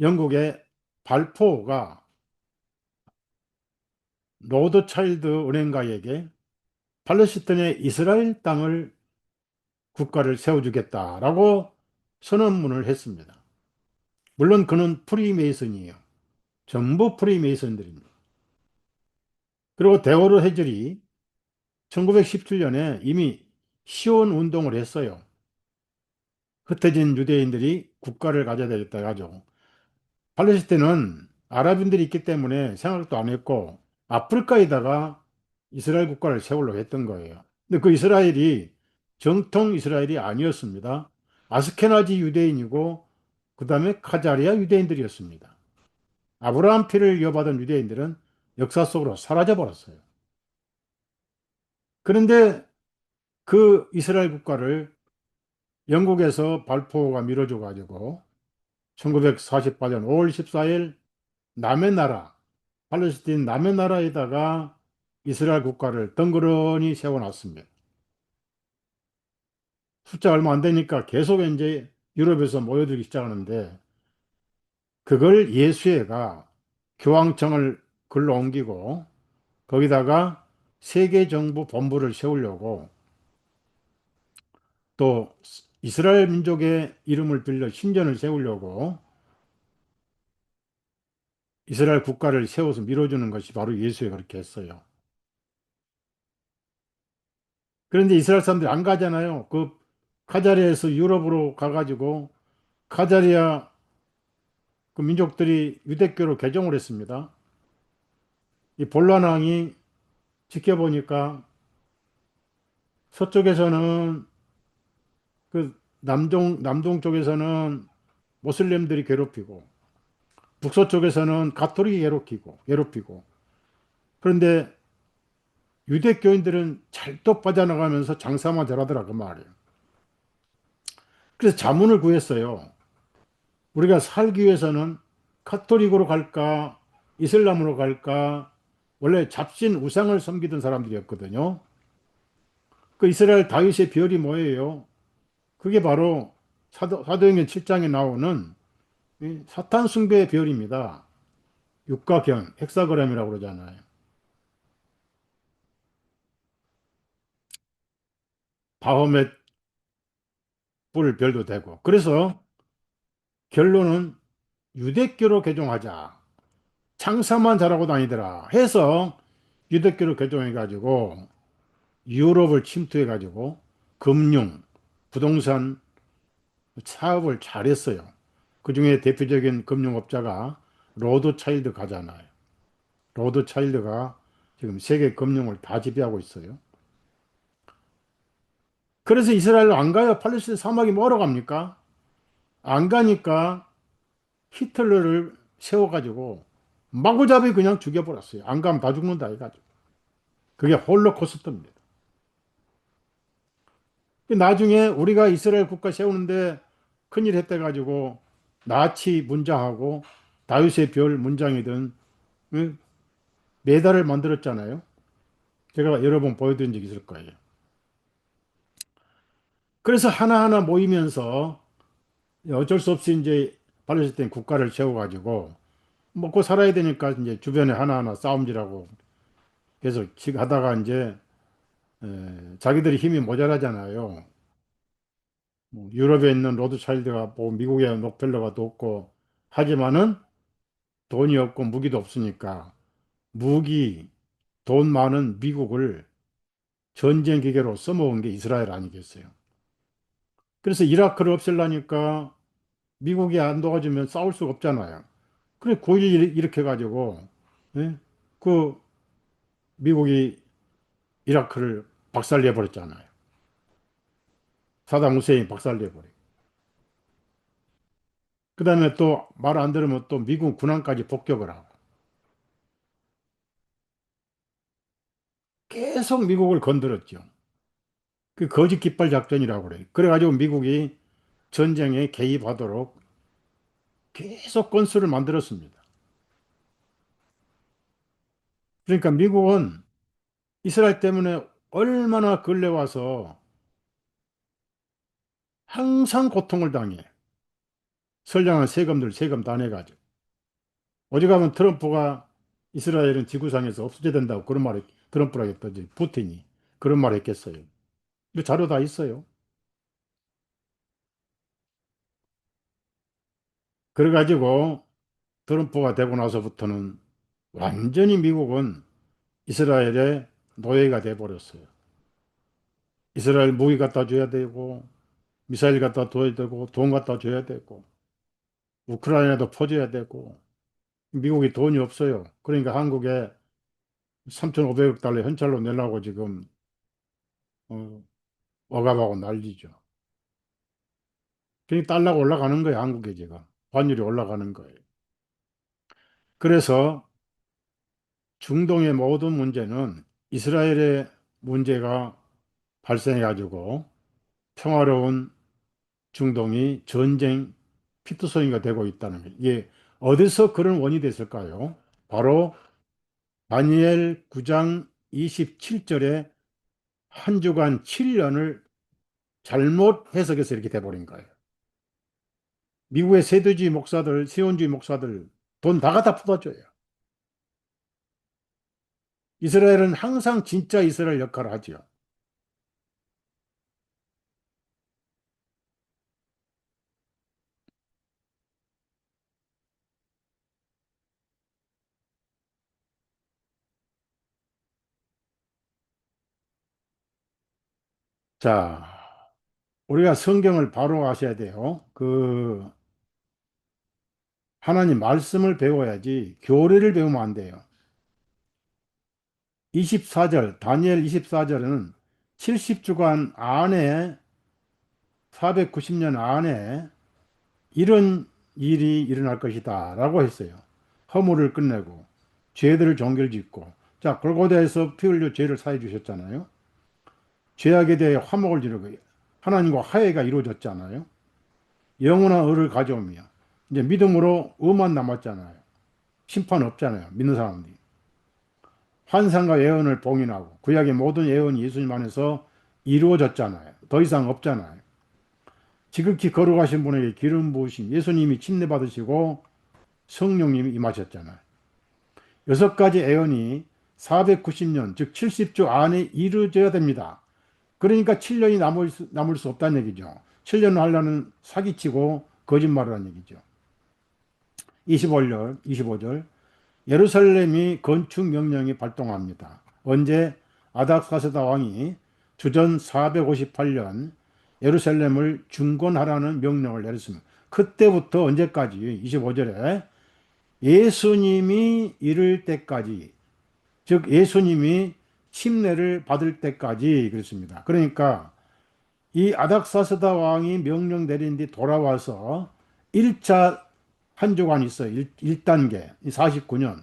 영국의 발포가 로드차일드 은행가에게 팔레스타인의 이스라엘 땅을 국가를 세워주겠다라고 선언문을 했습니다. 물론 그는 프리메이슨이에요. 전부 프리메이슨들입니다. 그리고 데오르 헤즐이 1917년에 이미 시온 운동을 했어요. 흩어진 유대인들이 국가를 가져야 되겠다 가지고. 팔레스타인은 아랍인들이 있기 때문에 생각도 안 했고 아프리카에다가 이스라엘 국가를 세우려고 했던 거예요. 근데 그 이스라엘이 정통 이스라엘이 아니었습니다. 아스케나지 유대인이고 그 다음에 카자리아 유대인들이었습니다. 아브라함 피를 이어받은 유대인들은 역사 속으로 사라져 버렸어요. 그런데 그 이스라엘 국가를 영국에서 발포가 밀어줘 가지고 1948년 5월 14일 남의 나라, 팔레스타인 남의 나라에다가 이스라엘 국가를 덩그러니 세워놨습니다. 숫자 얼마 안 되니까 계속 이제 유럽에서 모여들기 시작하는데 그걸 예수회가 교황청을 글로 옮기고 거기다가 세계정부 본부를 세우려고 또 이스라엘 민족의 이름을 빌려 신전을 세우려고 이스라엘 국가를 세워서 밀어주는 것이 바로 예수회가 그렇게 했어요. 그런데 이스라엘 사람들이 안 가잖아요. 그 카자리아에서 유럽으로 가가지고 카자리아 그 민족들이 유대교로 개종을 했습니다. 이 본란 왕이 지켜보니까 서쪽에서는 그 남동 쪽에서는 모슬렘들이 괴롭히고 북서쪽에서는 가톨릭이 괴롭히고 그런데 유대교인들은 잘도 빠져나가면서 장사만 잘하더라 그 말이에요. 그래서 자문을 구했어요. 우리가 살기 위해서는 카톨릭으로 갈까 이슬람으로 갈까 원래 잡신 우상을 섬기던 사람들이었거든요. 그 이스라엘 다윗의 별이 뭐예요? 그게 바로 사도행전 7장에 나오는 이 사탄 숭배의 별입니다. 육각형, 헥사그램이라고 그러잖아요. 바호멧 불 별도 되고. 그래서 결론은 유대교로 개종하자. 장사만 잘하고 다니더라. 해서 유대교로 개종해가지고 유럽을 침투해가지고 금융, 부동산 사업을 잘했어요. 그 중에 대표적인 금융업자가 로드차일드 가잖아요. 로드차일드가 지금 세계 금융을 다 지배하고 있어요. 그래서 이스라엘로 안 가요. 팔레스타인 사막이 뭐하러 갑니까? 안 가니까 히틀러를 세워가지고 마구잡이 그냥 죽여버렸어요. 안 가면 다 죽는다 해가지고. 그게 홀로코스트입니다. 나중에 우리가 이스라엘 국가 세우는데 큰일 했대 가지고 나치 문장하고 다윗의 별 문장이든 응? 메달을 만들었잖아요. 제가 여러 번 보여드린 적이 있을 거예요. 그래서 하나하나 모이면서 어쩔 수 없이 이제 팔레스타인 국가를 세워가지고 먹고 살아야 되니까 이제 주변에 하나하나 싸움질하고 계속 하다가 이제 자기들이 힘이 모자라잖아요. 뭐 유럽에 있는 로드차일드가 뭐 미국에 록펠러가 없고 하지만은 돈이 없고 무기도 없으니까 무기, 돈 많은 미국을 전쟁 기계로 써먹은 게 이스라엘 아니겠어요. 그래서 이라크를 없애려니까 미국이 안 도와주면 싸울 수가 없잖아요. 그래 9.11 이렇게 해가지고 예? 그 미국이 이라크를 박살내 버렸잖아요. 사담 후세인 박살내 버려. 그다음에 또 말 안 들으면 또 미국 군함까지 폭격을 하고 계속 미국을 건드렸죠. 그 거짓 깃발 작전이라고 그래요. 그래가지고 미국이 전쟁에 개입하도록 계속 건수를 만들었습니다. 그러니까 미국은 이스라엘 때문에 얼마나 걸려와서 항상 고통을 당해. 선량한 세금들 세금 다 내가지고. 오죽하면 트럼프가 이스라엘은 지구상에서 없어져야 된다고 그런 말을 트럼프라 했더니 푸틴이 그런 말 했겠어요. 이 자료 다 있어요. 그래가지고 트럼프가 되고 나서부터는 완전히 미국은 이스라엘의 노예가 돼버렸어요. 이스라엘 무기 갖다 줘야 되고 미사일 갖다 줘야 되고 돈 갖다 줘야 되고 우크라이나도 퍼줘야 되고 미국이 돈이 없어요. 그러니까 한국에 3,500억 달러 현찰로 내려고 지금 어, 억압하고 난리죠. 그러니까 달러가 올라가는 거예요. 한국에 지금 환율이 올라가는 거예요. 그래서 중동의 모든 문제는 이스라엘의 문제가 발생해 가지고 평화로운 중동이 전쟁 피투성이가 되고 있다는 거예요. 이게 어디서 그런 원인이 됐을까요? 바로 다니엘 9장 27절에 한 주간 7년을 잘못 해석해서 이렇게 돼버린 거예요. 미국의 세대주의 목사들, 세원주의 목사들 돈 다 갖다 풀어줘요. 이스라엘은 항상 진짜 이스라엘 역할을 하죠. 자, 우리가 성경을 바로 아셔야 돼요. 하나님 말씀을 배워야지 교리를 배우면 안 돼요. 24절, 다니엘 24절은 70주간 안에, 490년 안에 이런 일이 일어날 것이다 라고 했어요. 허물을 끝내고 죄들을 정결짓고 자 골고다에서 피 흘려 죄를 사해 주셨잖아요. 죄악에 대해 화목을 지르고 하나님과 화해가 이루어졌잖아요. 영원한 의를 가져오며 이제 믿음으로 의만 남았잖아요. 심판 없잖아요. 믿는 사람들이. 환상과 예언을 봉인하고 구약의 모든 예언이 예수님 안에서 이루어졌잖아요. 더 이상 없잖아요. 지극히 거룩하신 분에게 기름 부으신 예수님이 침례 받으시고 성령님이 임하셨잖아요. 여섯 가지 예언이 490년, 즉 70주 안에 이루어져야 됩니다. 그러니까 7년이 남을 수 없다는 얘기죠. 7년 하려는 사기치고 거짓말을 한 얘기죠. 25절, 예루살렘이 건축 명령이 발동합니다. 언제? 아닥사스다 왕이 주전 458년 예루살렘을 중건하라는 명령을 내렸습니다. 그때부터 언제까지? 25절에 예수님이 이를 때까지, 즉 예수님이 침례를 받을 때까지 그랬습니다. 그러니까 이 아닥사스다 왕이 명령 내린 뒤 돌아와서 1차 한 주간 있어요. 1단계, 49년.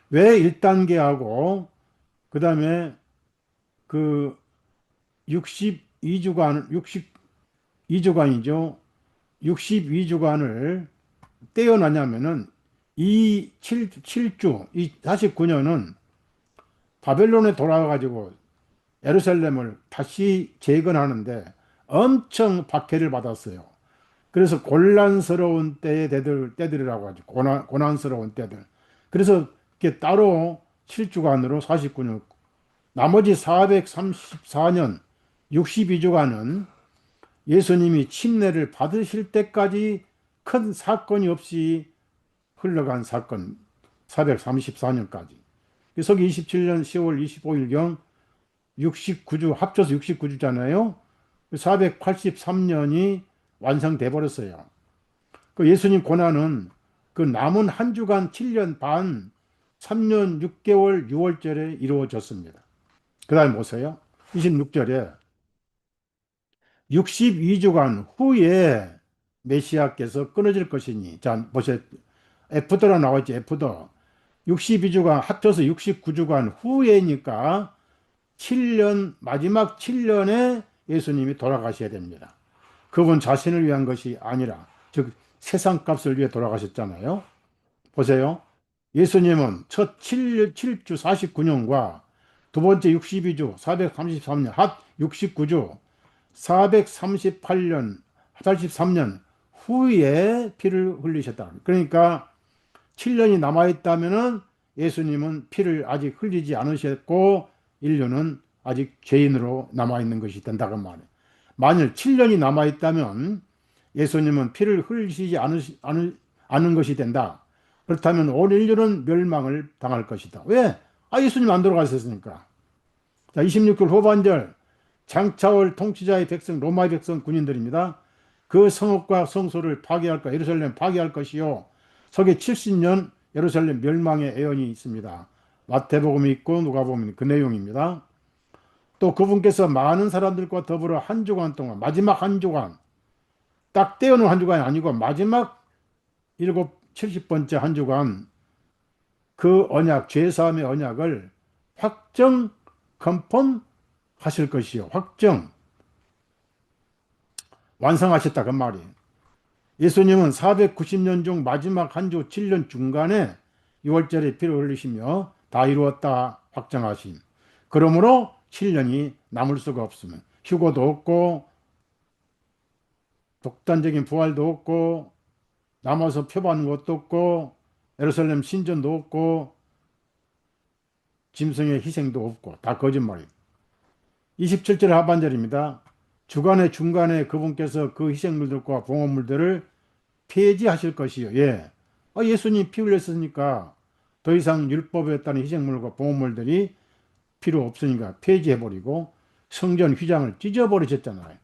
왜 1단계하고 그 다음에 그 62주간, 62주간이죠. 62주간을 떼어놨냐면은 이 7주, 이 49년은 바벨론에 돌아와가지고 예루살렘을 다시 재건하는데 엄청 박해를 받았어요. 그래서 곤란스러운 때들이라고 하죠. 고난스러운 때들. 그래서 이렇게 따로 7주간으로 49년, 나머지 434년, 62주간은 예수님이 침례를 받으실 때까지 큰 사건이 없이 흘러간 사건, 434년까지. 서기 27년 10월 25일경 69주, 합쳐서 69주잖아요. 483년이 완성돼 버렸어요. 그 예수님 고난은 그 남은 한 주간 7년 반, 3년 6개월 6월절에 이루어졌습니다. 그 다음에 보세요. 26절에 62주간 후에 메시아께서 끊어질 것이니. 자, 보세요. 에프더라 나와있지, 에프더. 62주간, 합쳐서 69주간 후에니까 7년, 마지막 7년에 예수님이 돌아가셔야 됩니다. 그분 자신을 위한 것이 아니라, 즉, 세상 값을 위해 돌아가셨잖아요. 보세요. 예수님은 첫 7주 49년과 두 번째 62주 433년, 합 69주 438년, 83년 후에 피를 흘리셨다. 그러니까 7년이 남아있다면은 예수님은 피를 아직 흘리지 않으셨고 인류는 아직 죄인으로 남아있는 것이 된다고 말해요. 만일 7년이 남아있다면 예수님은 피를 흘리시지 않은 것이 된다. 그렇다면 온 인류는 멸망을 당할 것이다. 왜? 예수님 안 돌아가셨으니까. 자, 26절 후반절. 장차올 통치자의 백성, 로마의 백성 군인들입니다. 그 성읍과 성소를 파괴할 것, 예루살렘 파괴할 것이요. 서기 70년 예루살렘 멸망의 예언이 있습니다. 마태복음이 있고 누가복음이 그 내용입니다. 또 그분께서 많은 사람들과 더불어 한 주간 동안, 마지막 한 주간, 딱 떼어놓은 한 주간이 아니고 마지막 70번째 한 주간 그 언약, 죄사함의 언약을 확정, 컨펌 하실 것이요. 확정, 완성하셨다. 그 말이에요. 예수님은 490년 중 마지막 한 주 7년 중간에 6월절에 피를 흘리시며 다 이루었다 확정하심. 그러므로 7년이 남을 수가 없으면 휴고도 없고 독단적인 부활도 없고 남아서 표받는 것도 없고 예루살렘 신전도 없고 짐승의 희생도 없고 다 거짓말이에요. 27절 하반절입니다. 주간의 중간에 그분께서 그 희생물들과 봉헌물들을 폐지하실 것이요. 예. 예수님 피 흘렸으니까 더 이상 율법에 따른 희생물과 봉헌물들이 필요 없으니까 폐지해버리고 성전 휘장을 찢어버리셨잖아요.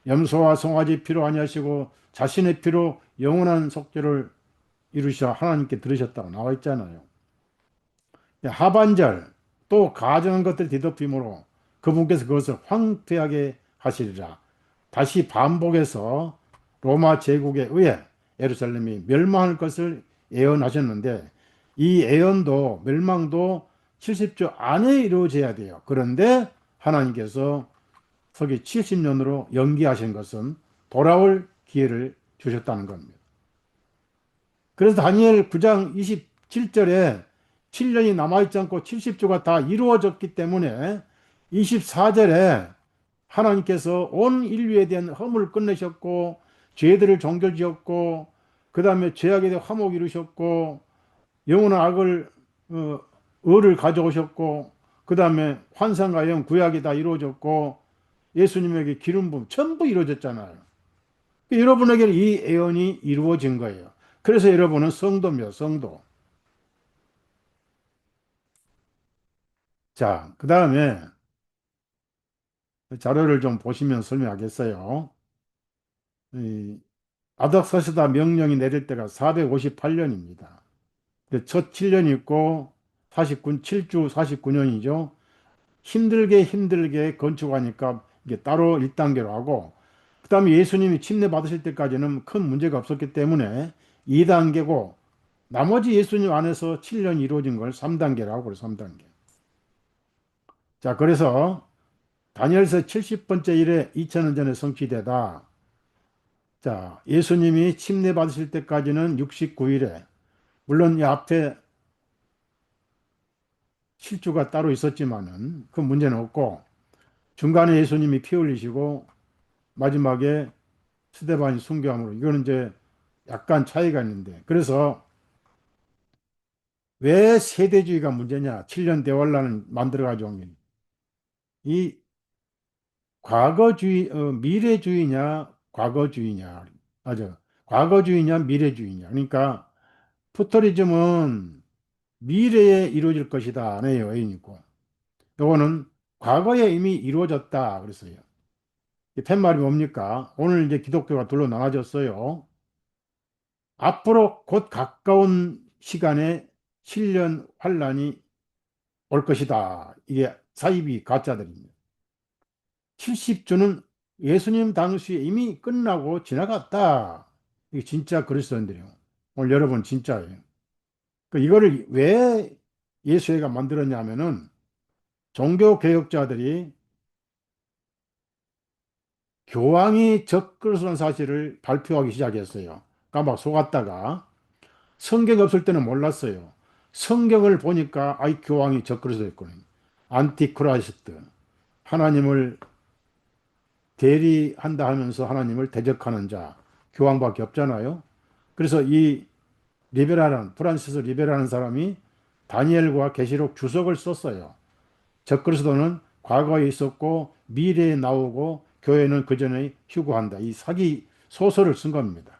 염소와 송아지 피로 아니하시고 자신의 피로 영원한 속죄를 이루셔 하나님께 들으셨다고 나와 있잖아요. 하반절 또 가증한 것들 뒤덮임으로 그분께서 그것을 황폐하게 하시리라. 다시 반복해서 로마 제국에 의해 예루살렘이 멸망할 것을 예언하셨는데 이 예언도 멸망도 70주 안에 이루어져야 돼요. 그런데 하나님께서 서기 70년으로 연기하신 것은 돌아올 기회를 주셨다는 겁니다. 그래서 다니엘 9장 27절에 7년이 남아있지 않고 70주가 다 이루어졌기 때문에 24절에 하나님께서 온 인류에 대한 허물을 끝내셨고 죄들을 정결지었고 그 다음에 죄악에 대한 화목 이루셨고 영원한 악을 의를 가져오셨고 그 다음에 환상과 영 구약이 다 이루어졌고 예수님에게 기름 부음 전부 이루어졌잖아요. 여러분에게는 이 예언이 이루어진 거예요. 그래서 여러분은 성도입니다. 성도. 자, 그 다음에 자료를 좀 보시면 설명하겠어요. 이 아닥사스다 명령이 내릴 때가 458년입니다. 근데 첫 7년이 있고 7주 49년이죠. 힘들게 힘들게 건축하니까 이게 따로 1단계로 하고, 그다음에 예수님이 침례 받으실 때까지는 큰 문제가 없었기 때문에 2단계고, 나머지 예수님 안에서 7년이 이루어진 걸 3단계라고 그래요. 3단계. 자, 그래서 다니엘서 70번째 일에 2000년 전에 성취되다. 자, 예수님이 침례 받으실 때까지는 69일에, 물론 이 앞에 실주가 따로 있었지만은 그 문제는 없고, 중간에 예수님이 피 흘리시고 마지막에 스데반이 순교함으로, 이거는 이제 약간 차이가 있는데, 그래서 왜 세대주의가 문제냐? 7년 대환란을 만들어 가지고 이 과거주의, 미래주의냐, 과거주의냐, 맞아. 과거주의냐, 미래주의냐. 그러니까 푸터리즘은 미래에 이루어질 것이다. 안에 여인이 있고, 요거는 과거에 이미 이루어졌다. 그랬어요. 이 팻말이 뭡니까? 오늘 이제 기독교가 둘로 나눠졌어요. 앞으로 곧 가까운 시간에 7년 환란이 올 것이다. 이게 사이비 가짜들입니다. 70주는 예수님 당시에 이미 끝나고 지나갔다. 이게 진짜 그리스도인들이에요. 오늘 여러분 진짜예요. 이거를 왜 예수회가 만들었냐면은 종교 개혁자들이 교황이 적그리스도라는 사실을 발표하기 시작했어요. 막 속았다가 성경이 없을 때는 몰랐어요. 성경을 보니까 아이 교황이 적그리스도였거든요. 안티크라이스트, 하나님을 대리한다 하면서 하나님을 대적하는 자, 교황밖에 없잖아요. 그래서 이 리베라는 프란시스 리베라는 사람이 다니엘과 계시록 주석을 썼어요. 적그리스도는 과거에 있었고 미래에 나오고 교회는 그 전에 휴거한다. 이 사기 소설을 쓴 겁니다.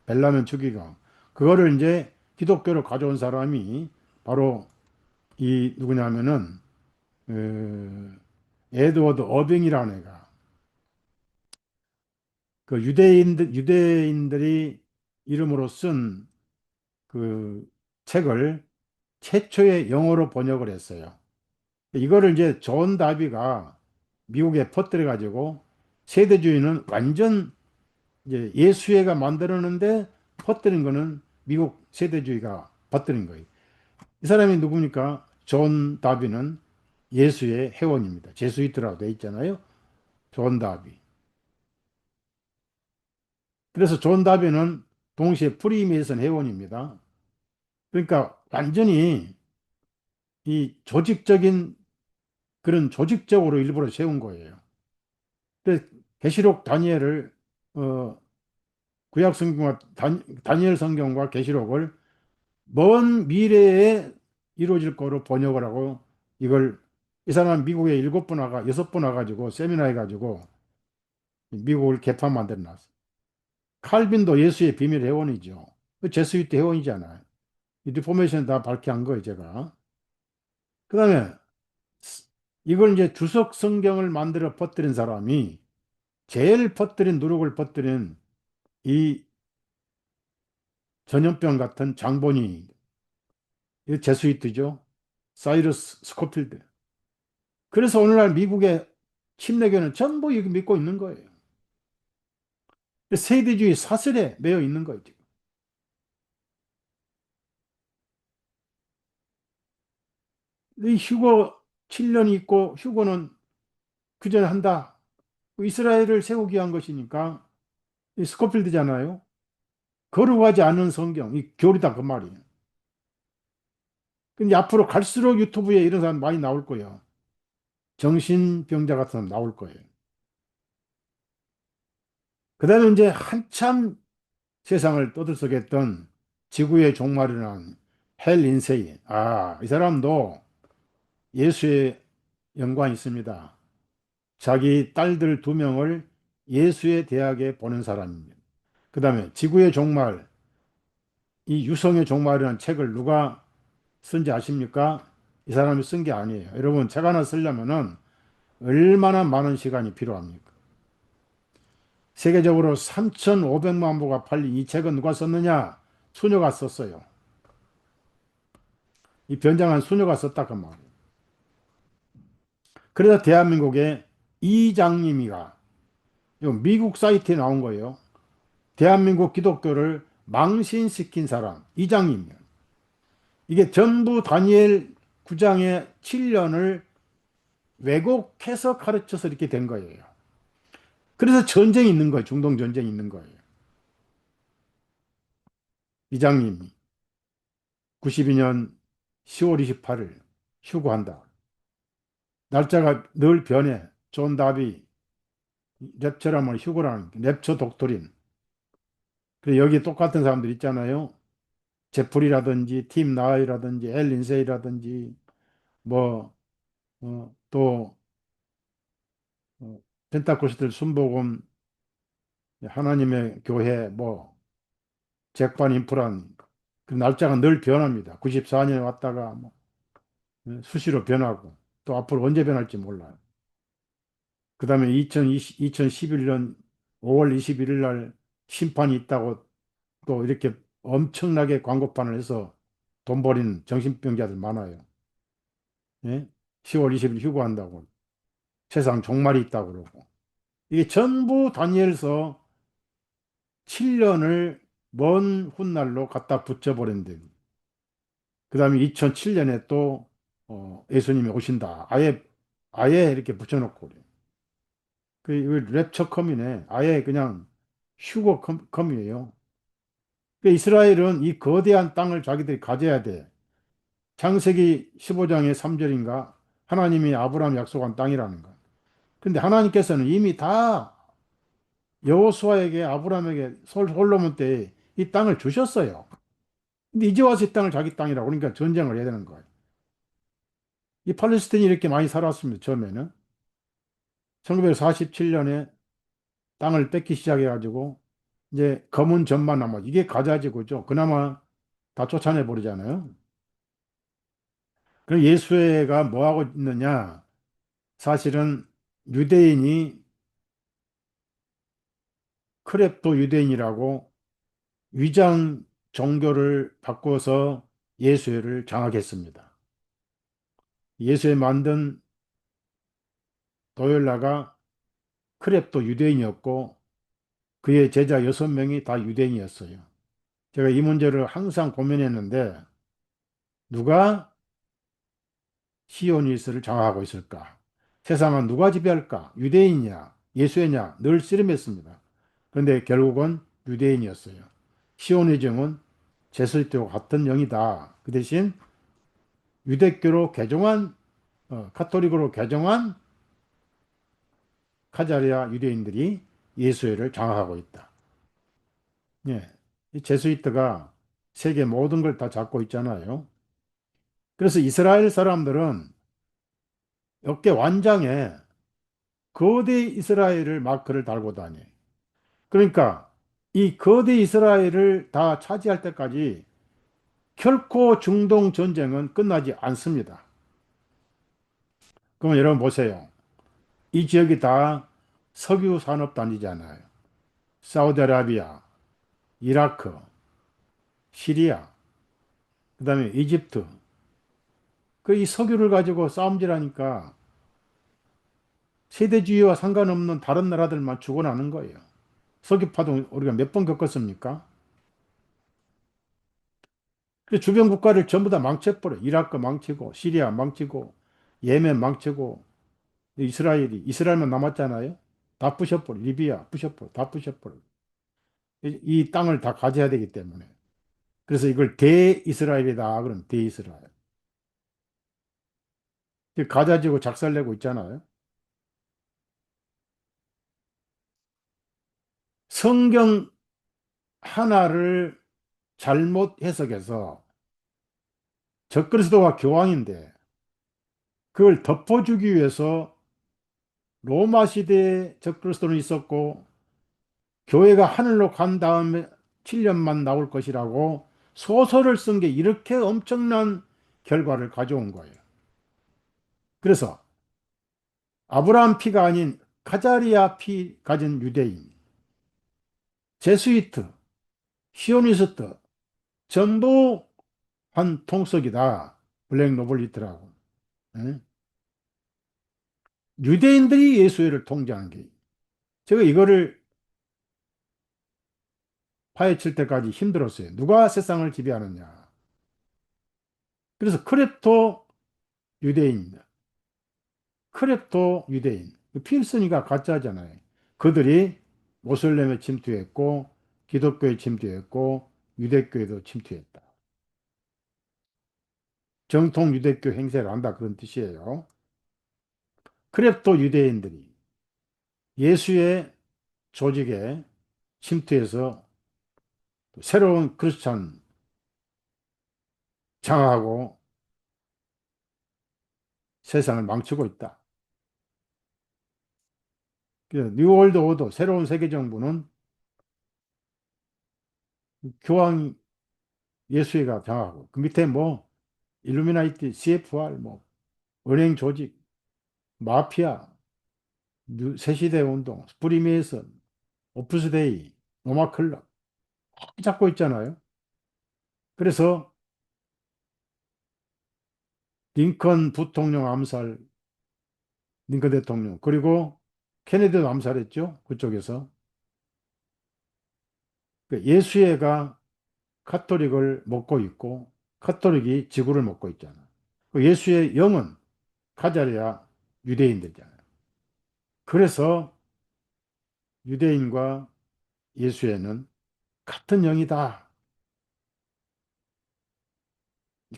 벨라면 추기경. 그거를 이제 기독교로 가져온 사람이 바로 이 누구냐면은 에드워드 어빙이라는 애가, 그 유대인들이 이름으로 쓴 그 책을 최초의 영어로 번역을 했어요. 이거를 이제 존 다비가 미국에 퍼뜨려 가지고 세대주의는 완전 이제 예수회가 만들었는데 퍼뜨린 거는 미국 세대주의가 퍼뜨린 거예요. 이 사람이 누굽니까? 존 다비는 예수의 회원입니다. 제수이트라고 돼 있잖아요. 존 다비. 그래서 존 다비는 동시에 프리메이슨 회원입니다. 그러니까 완전히 이 조직적인, 그런 조직적으로 일부러 세운 거예요. 그래서 계시록 다니엘을 구약 성경과 다니엘 성경과 계시록을 먼 미래에 이루어질 거로 번역을 하고, 이걸 이 사람 미국에 7번 와가 6번 와가지고 세미나 해가지고 미국을 개판 만들어 놨어. 칼빈도 예수의 비밀 회원이죠. 그 제스위트 회원이잖아요. 이 리포메이션 다 밝히한 거예요, 제가. 그다음에 이걸 이제 주석 성경을 만들어 퍼뜨린 사람이, 제일 퍼뜨린 누룩을 퍼뜨린 이 전염병 같은 장본이, 이 제스위트죠. 사이러스 스코필드. 그래서 오늘날 미국의 침례교는 전부 이거 믿고 있는 거예요. 세대주의 사슬에 매여 있는 거예요, 지금. 이 휴거 7년이 있고, 휴거는 그 전에 한다. 이스라엘을 세우기 위한 것이니까, 이 스코필드잖아요. 거룩하지 않은 성경, 이 교리다 그 말이에요. 근데 앞으로 갈수록 유튜브에 이런 사람 많이 나올 거예요. 정신병자 같은 사람 나올 거예요. 그 다음에 이제 한참 세상을 떠들썩했던 지구의 종말이라는 헬 인세이. 아, 이 사람도 예수의 연관이 있습니다. 자기 딸들 2명을 예수의 대학에 보낸 사람입니다. 그 다음에 지구의 종말, 이 유성의 종말이라는 책을 누가 쓴지 아십니까? 이 사람이 쓴 게 아니에요. 여러분, 책 하나 쓰려면은 얼마나 많은 시간이 필요합니까? 세계적으로 3,500만 부가 팔린 이 책은 누가 썼느냐? 수녀가 썼어요. 이 변장한 수녀가 썼다 그 말이에요. 그래서 대한민국의 이장님이가 이거 미국 사이트에 나온 거예요. 대한민국 기독교를 망신시킨 사람 이장님이에요. 이게 전부 다니엘 9장의 7년을 왜곡해서 가르쳐서 이렇게 된 거예요. 그래서 전쟁이 있는 거예요. 중동 전쟁이 있는 거예요. 이장님이 92년 10월 28일 휴거한다. 날짜가 늘 변해. 존 다비 랩처라면 휴거라는 랩처 독토린. 그리고 여기 똑같은 사람들 있잖아요. 제프리라든지 팀 나이라든지 엘 린세이라든지 뭐 또 펜타코스텔 순복음 하나님의 교회 뭐 잭반 인프란 그 날짜가 늘 변합니다. 94년에 왔다가 뭐 수시로 변하고 또 앞으로 언제 변할지 몰라요. 그 다음에 2011년 5월 21일 날 심판이 있다고 또 이렇게 엄청나게 광고판을 해서 돈 버린 정신병자들 많아요. 예? 10월 20일 휴거한다고. 세상 종말이 있다고 그러고. 이게 전부 다니엘서 7년을 먼 훗날로 갖다 붙여버린대. 그 다음에 2007년에 또 예수님이 오신다. 아예 이렇게 붙여놓고 그래요. 그 랩처 컴이네. 아예 그냥 휴거 컴이에요. 그 이스라엘은 이 거대한 땅을 자기들이 가져야 돼. 창세기 15장의 3절인가? 하나님이 아브라함 약속한 땅이라는 거. 근데 하나님께서는 이미 다 여호수아에게 아브라함에게 솔로몬 때 이 땅을 주셨어요. 근데 이제 와서 이 땅을 자기 땅이라고 그러니까 전쟁을 해야 되는 거예요. 이 팔레스타인이 이렇게 많이 살았습니다. 처음에는 1947년에 땅을 뺏기 시작해가지고 이제 검은 전만 남아 이게 가자지고죠. 그나마 다 쫓아내 버리잖아요. 그럼 예수회가 뭐 하고 있느냐? 사실은 유대인이 크랩토 유대인이라고 위장 종교를 바꿔서 예수회를 장악했습니다. 예수회 만든 도열라가 크랩토 유대인이었고 그의 제자 6명이 다 유대인이었어요. 제가 이 문제를 항상 고민했는데 누가 시오니스를 장악하고 있을까? 세상은 누가 지배할까? 유대인이냐? 예수회냐? 늘 씨름했습니다. 그런데 결국은 유대인이었어요. 시오니즘은 제수교와 같은 영이다. 그 대신 유대교로 개종한 카톨릭으로 개종한 카자리아 유대인들이 예수회를 장악하고 있다. 예. 이 제수이트가 세계 모든 걸 다 잡고 있잖아요. 그래서 이스라엘 사람들은 어깨 완장에 거대 이스라엘을 마크를 달고 다녀요. 그러니까 이 거대 이스라엘을 다 차지할 때까지 결코 중동 전쟁은 끝나지 않습니다. 그러면 여러분 보세요. 이 지역이 다 석유 산업 단지잖아요. 사우디아라비아, 이라크, 시리아, 그다음에 이집트. 그 이 석유를 가지고 싸움질하니까 세대주의와 상관없는 다른 나라들만 죽어나는 거예요. 석유파동 우리가 몇 번 겪었습니까? 그 주변 국가를 전부 다 망쳐버려. 이라크 망치고, 시리아 망치고, 예멘 망치고, 이스라엘만 남았잖아요. 다 부셔버려. 리비아 부셔버려. 다 부셔버려. 이 땅을 다 가져야 되기 때문에. 그래서 이걸 대이스라엘이다. 그럼 대이스라엘. 가자지고 작살내고 있잖아요. 성경 하나를 잘못 해석해서 적그리스도가 교황인데 그걸 덮어주기 위해서 로마 시대에 적그리스도는 있었고 교회가 하늘로 간 다음에 7년만 나올 것이라고 소설을 쓴 게 이렇게 엄청난 결과를 가져온 거예요. 그래서 아브라함 피가 아닌 카자리아 피 가진 유대인, 제수이트, 시오니스트 전부 한 통속이다. 블랙 노블리트라고. 예? 유대인들이 예수회를 통제하는 게. 제가 이거를 파헤칠 때까지 힘들었어요. 누가 세상을 지배하느냐. 그래서 크립토 유대인, 크립토 유대인. 필슨이가 가짜잖아요. 그들이 모슬렘에 침투했고, 기독교에 침투했고, 유대교에도 침투했다. 정통 유대교 행세를 한다. 그런 뜻이에요. 크립토 유대인들이 예수의 조직에 침투해서 새로운 크리스찬 장악하고 세상을 망치고 있다. 뉴월드 오더, 새로운 세계 정부는 교황 예수회가 장악하고, 그 밑에 뭐, 일루미나이티, CFR, 뭐, 은행 조직, 마피아, 새시대 운동, 프리메이슨, 오프스데이, 노마클럽, 잡고 있잖아요. 그래서 링컨 부통령 암살, 링컨 대통령, 그리고 케네디도 암살했죠. 그쪽에서. 그 예수회가 카톨릭을 먹고 있고, 카톨릭이 지구를 먹고 있잖아. 그 예수의 영은 카자리아 유대인들이잖아요. 그래서 유대인과 예수에는 같은 영이다.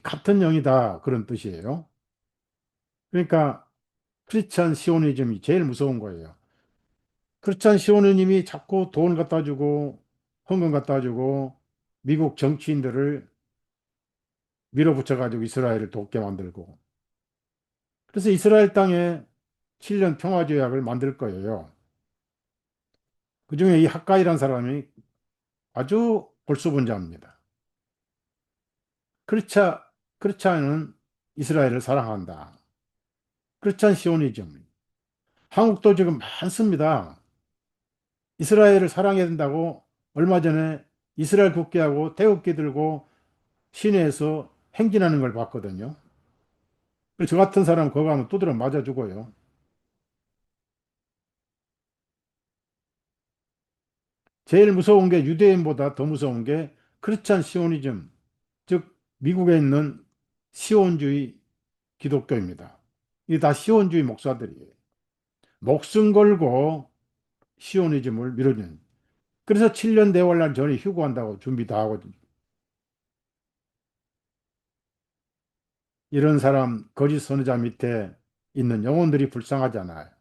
같은 영이다. 그런 뜻이에요. 그러니까 크리스찬 시오니즘이 제일 무서운 거예요. 크리스찬 시오니즘이 자꾸 돈 갖다 주고 헌금 갖다 주고 미국 정치인들을 밀어붙여 가지고 이스라엘을 돕게 만들고, 그래서 이스라엘 땅에 7년 평화조약을 만들 거예요. 그중에 이 학가이라는 사람이 아주 골수분자입니다. 크리차, 크리차는 이스라엘을 사랑한다. 크리스찬 시오니즘. 한국도 지금 많습니다. 이스라엘을 사랑해야 된다고 얼마 전에 이스라엘 국기하고 태극기 들고 시내에서 행진하는 걸 봤거든요. 그래서 저 같은 사람 거기 가면 두드려 맞아 죽어요. 제일 무서운 게 유대인보다 더 무서운 게 크리스찬 시오니즘, 즉 미국에 있는 시온주의 기독교입니다. 이게 다 시온주의 목사들이에요. 목숨 걸고 시오니즘을 밀어주는. 그래서 7년 대환란 전에 휴거한다고 준비 다 하거든요. 이런 사람 거짓 선지자 밑에 있는 영혼들이 불쌍하잖아요.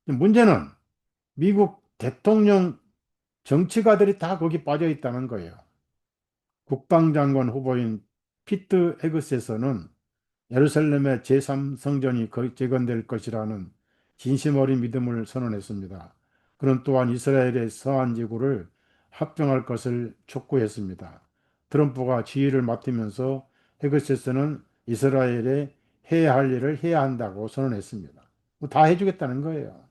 문제는 미국 대통령 정치가들이 다 거기 빠져 있다는 거예요. 국방장관 후보인 피트 헤그스에서는 예루살렘의 제3성전이 재건될 것이라는 진심 어린 믿음을 선언했습니다. 그는 또한 이스라엘의 서한 지구를 합병할 것을 촉구했습니다. 트럼프가 지휘를 맡으면서 헤그세스는 이스라엘에 해야 할 일을 해야 한다고 선언했습니다. 뭐다 해주겠다는 거예요.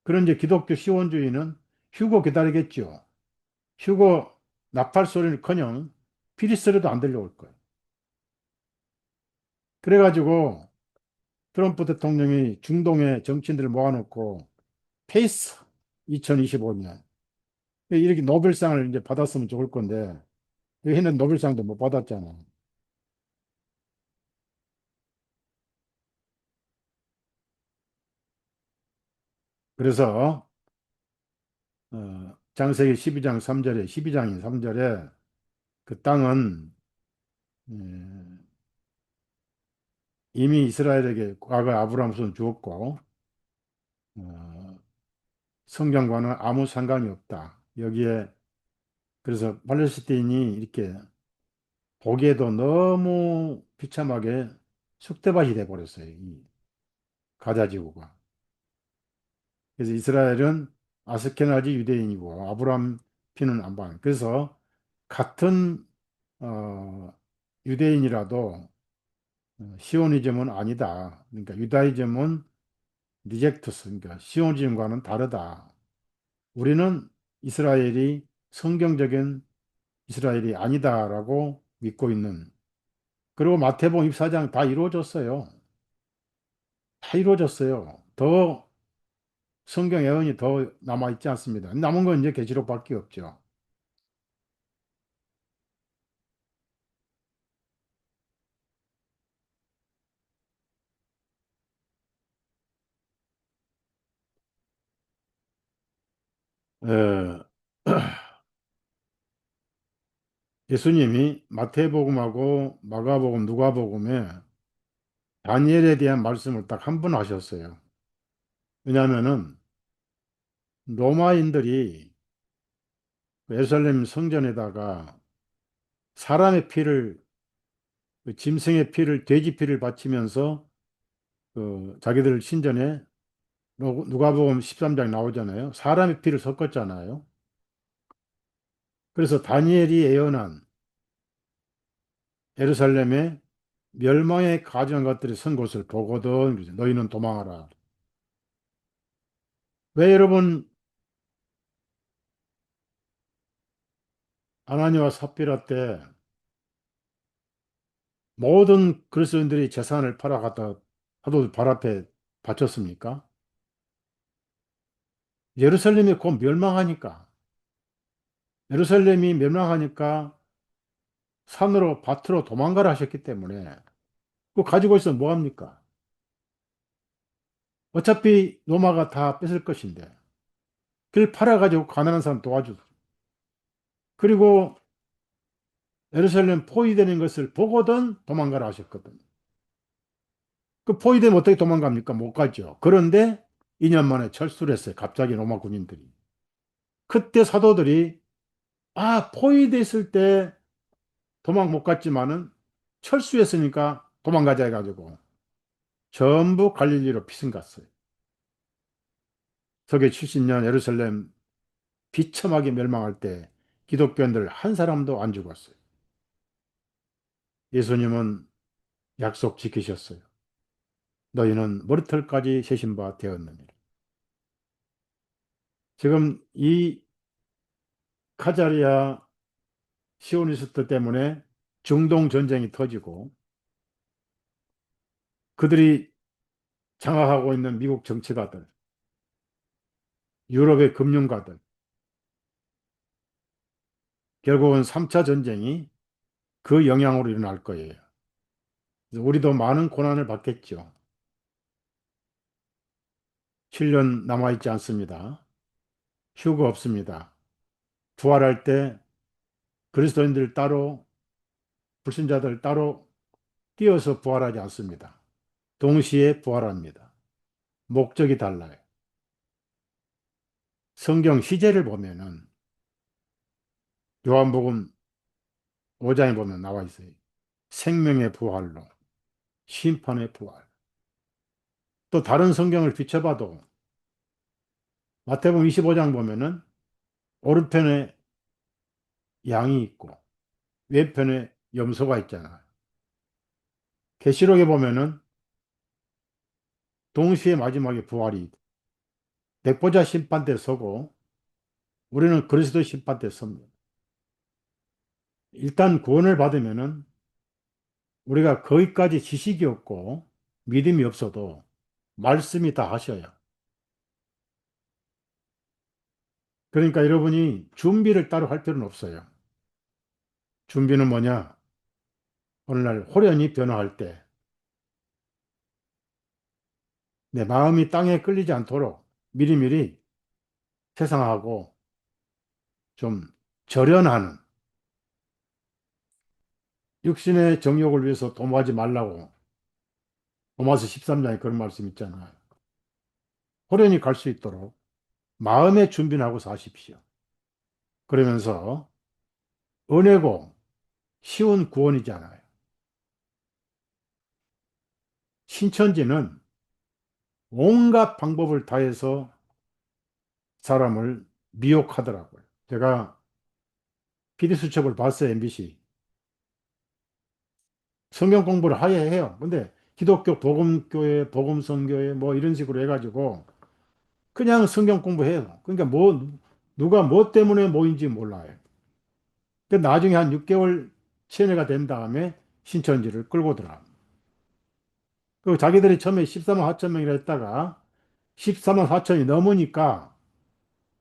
그런 이제 기독교 시원주의는 휴거 기다리겠죠. 휴거 나팔 소리는커녕 피리 소리도 안 들려올 거예요. 그래가지고 트럼프 대통령이 중동의 정치인들을 모아놓고 페이스 2025년 이렇게 노벨상을 이제 받았으면 좋을 건데 얘는 노벨상도 못 받았잖아. 그래서 장세기 12장 3절에 12장인 3절에 그 땅은 에, 이미 이스라엘에게 과거 아브라함 손 주었고 어, 성경과는 아무 상관이 없다. 여기에 그래서 팔레스타인이 이렇게 보기에도 너무 비참하게 쑥대밭이 돼 버렸어요. 이 가자 지구가. 그래서 이스라엘은 아스케나지 유대인이고 아브람 피는 안 받는. 그래서 같은 유대인이라도 시오니즘은 아니다. 그러니까 유다이즘은 리젝투스, 그러니까 시오니즘과는 다르다. 우리는 이스라엘이 성경적인 이스라엘이 아니다라고 믿고 있는. 그리고 마태복음 24장 다 이루어졌어요. 다 이루어졌어요. 더 성경 예언이 더 남아있지 않습니다. 남은 건 이제 계시록밖에 없죠. 에, 예수님이 마태복음하고 마가복음, 누가복음에 다니엘에 대한 말씀을 딱 한 번 하셨어요. 왜냐하면은 로마인들이 예루살렘 성전에다가 사람의 피를, 그 짐승의 피를, 돼지 피를 바치면서 그 자기들 신전에 누가복음 13장 나오잖아요. 사람의 피를 섞었잖아요. 그래서 다니엘이 예언한 예루살렘에 멸망의 가증한 것들이 선 곳을 보거든. 그러죠. 너희는 도망하라. 왜 여러분 아나니와 삽비라 때 모든 그리스도인들이 재산을 팔아 갖다 하도 발 앞에 바쳤습니까? 예루살렘이 곧 멸망하니까. 예루살렘이 멸망하니까 산으로 밭으로 도망가라 하셨기 때문에 그거 가지고 있으면 뭐 합니까? 어차피 로마가 다 뺏을 것인데 그걸 팔아가지고 가난한 사람 도와주고 그리고 예루살렘 포위되는 것을 보고든 도망가라 하셨거든. 그 포위되면 어떻게 도망갑니까? 못 가죠. 그런데 2년 만에 철수를 했어요. 갑자기 로마 군인들이. 그때 사도들이 포위됐을 때 도망 못 갔지만은 철수했으니까 도망가자 해가지고 전부 갈릴리로 피승 갔어요. 서기 70년 예루살렘 비참하게 멸망할 때 기독교인들 한 사람도 안 죽었어요. 예수님은 약속 지키셨어요. 너희는 머리털까지 세신 바 되었느니라. 지금 이 카자리아 시오니스트 때문에 중동 전쟁이 터지고 그들이 장악하고 있는 미국 정치가들, 유럽의 금융가들, 결국은 3차 전쟁이 그 영향으로 일어날 거예요. 그래서 우리도 많은 고난을 받겠죠. 7년 남아있지 않습니다. 휴거 없습니다. 부활할 때 그리스도인들 따로, 불신자들 따로 뛰어서 부활하지 않습니다. 동시에 부활합니다. 목적이 달라요. 성경 시제를 보면은 요한복음 5장에 보면 나와 있어요. 생명의 부활로, 심판의 부활. 또 다른 성경을 비춰봐도 마태복음 25장 보면은 오른편에 양이 있고 왼편에 염소가 있잖아요. 계시록에 보면은 동시에 마지막에 부활이 백보자 심판대 서고 우리는 그리스도 심판대 섭니다. 일단 구원을 받으면은 우리가 거기까지 지식이 없고 믿음이 없어도 말씀이 다 하셔요. 그러니까 여러분이 준비를 따로 할 필요는 없어요. 준비는 뭐냐? 오늘날 호련히 변화할 때 내 마음이 땅에 끌리지 않도록 미리미리 세상하고 좀 절연하는 육신의 정욕을 위해서 도모하지 말라고 로마서 13장에 그런 말씀 있잖아요. 호련히 갈 수 있도록 마음의 준비를 하고 사십시오. 그러면서 은혜고 쉬운 구원이잖아요. 신천지는 온갖 방법을 다해서 사람을 미혹하더라고요. 제가 PD수첩을 봤어요, MBC. 성경 공부를 하야 해요. 근데 기독교 복음교회, 복음선교회 뭐 이런 식으로 해가지고 그냥 성경 공부해요. 그러니까 누가 뭐 때문에 모인지 몰라요. 근데 나중에 한 6개월 체내가 된 다음에 신천지를 끌고 들어갑니다. 그 자기들이 처음에 14만 4천 명이라 했다가 14만 4천이 넘으니까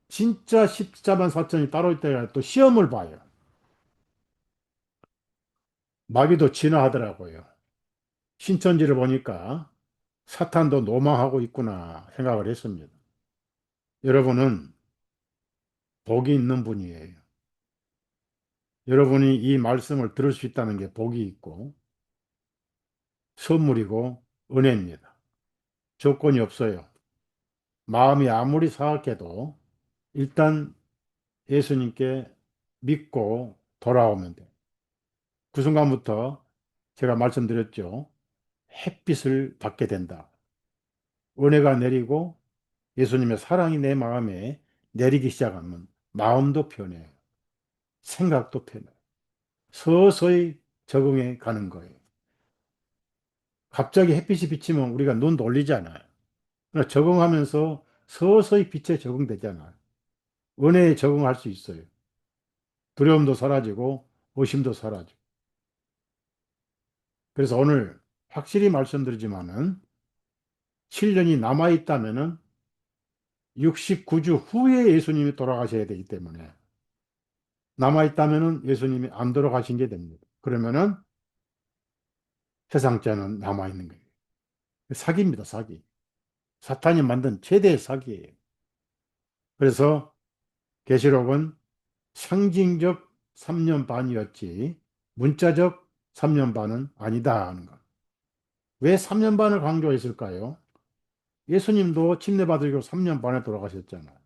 진짜 14만 4천이 따로 있다가 또 시험을 봐요. 마귀도 진화하더라고요. 신천지를 보니까 사탄도 노망하고 있구나 생각을 했습니다. 여러분은 복이 있는 분이에요. 여러분이 이 말씀을 들을 수 있다는 게 복이 있고 선물이고 은혜입니다. 조건이 없어요. 마음이 아무리 사악해도 일단 예수님께 믿고 돌아오면 돼요. 그 순간부터 제가 말씀드렸죠. 햇빛을 받게 된다. 은혜가 내리고 예수님의 사랑이 내 마음에 내리기 시작하면 마음도 편해요. 생각도 편해요. 서서히 적응해 가는 거예요. 갑자기 햇빛이 비치면 우리가 눈 돌리잖아요. 그러나 적응하면서 서서히 빛에 적응되잖아요. 은혜에 적응할 수 있어요. 두려움도 사라지고 의심도 사라지고. 그래서 오늘 확실히 말씀드리지만은 7년이 남아있다면은 69주 후에 예수님이 돌아가셔야 되기 때문에 남아있다면은 예수님이 안 돌아가신 게 됩니다. 그러면은 세상자는 남아있는 거예요. 사기입니다, 사기. 사탄이 만든 최대의 사기예요. 그래서 계시록은 상징적 3년 반이었지 문자적 3년 반은 아니다 하는 것. 왜 3년 반을 강조했을까요? 예수님도 침례받으시고 3년 반에 돌아가셨잖아요.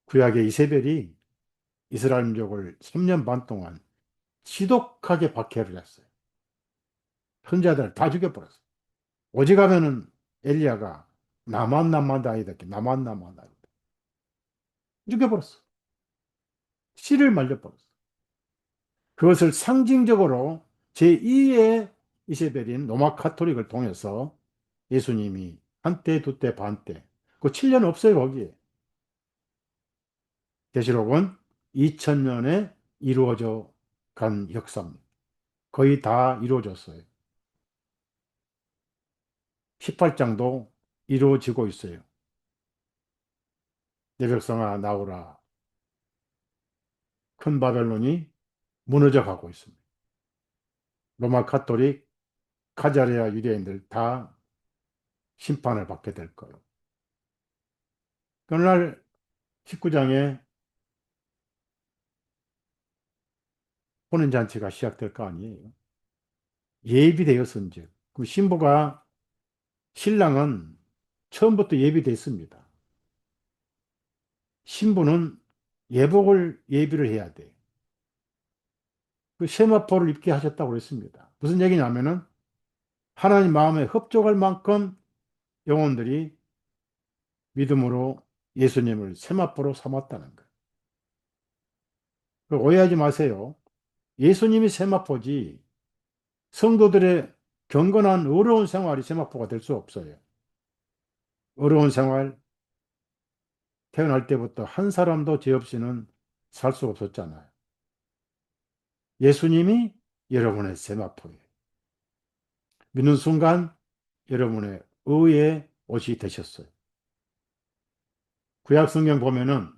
구약의 이세벨이 이스라엘 민족을 3년 반 동안 지독하게 박해를 했어요. 선지자들 다 죽여버렸어요. 오직 하면은 엘리야가 나만 다이다. 나만 다이다. 죽여버렸어. 씨를 말려버렸어. 그것을 상징적으로 제2의 이세벨인 로마 카톨릭을 통해서 예수님이 한때, 두때, 반때, 그 7년 없어요, 거기에. 계시록은 2000년에 이루어져 간 역사입니다. 거의 다 이루어졌어요. 18장도 이루어지고 있어요. 내 백성아 나오라. 큰 바벨론이 무너져 가고 있습니다. 로마 카톨릭, 카자레아 유대인들 다 심판을 받게 될 거예요. 그날 19장에 혼인잔치가 시작될 거 아니에요. 예비되었은즉. 그 신부가 신랑은 처음부터 예비됐습니다. 신부는 예복을 예비를 해야 돼. 그 세마포를 입게 하셨다고 그랬습니다. 무슨 얘기냐면은 하나님 마음에 흡족할 만큼 영혼들이 믿음으로 예수님을 세마포로 삼았다는 거예요. 오해하지 마세요. 예수님이 세마포지 성도들의 경건한 어려운 생활이 세마포가 될 수 없어요. 어려운 생활, 태어날 때부터 한 사람도 죄 없이는 살 수 없었잖아요. 예수님이 여러분의 세마포예요. 믿는 순간 여러분의 의의 옷이 되셨어요. 구약 성경 보면은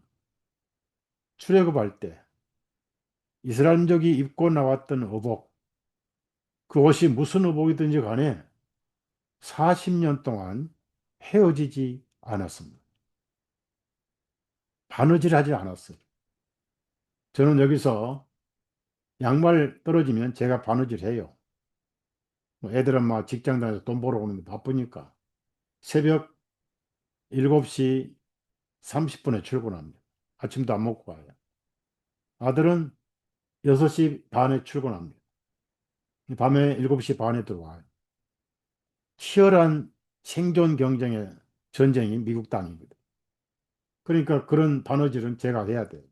출애굽할 때 이스라엘 민족이 입고 나왔던 의복, 그 옷이 무슨 의복이든지 간에 40년 동안 헤어지지 않았습니다. 바느질하지 않았어요. 저는 여기서 양말 떨어지면 제가 바느질해요. 뭐 애들은 막 직장 다녀서 돈 벌어 오는데 바쁘니까 새벽 7시 30분에 출근합니다. 아침도 안 먹고 가요. 아들은 6시 반에 출근합니다. 밤에 7시 반에 들어와요. 치열한 생존 경쟁의 전쟁이 미국 땅입니다. 그러니까 그런 바느질은 제가 해야 돼요.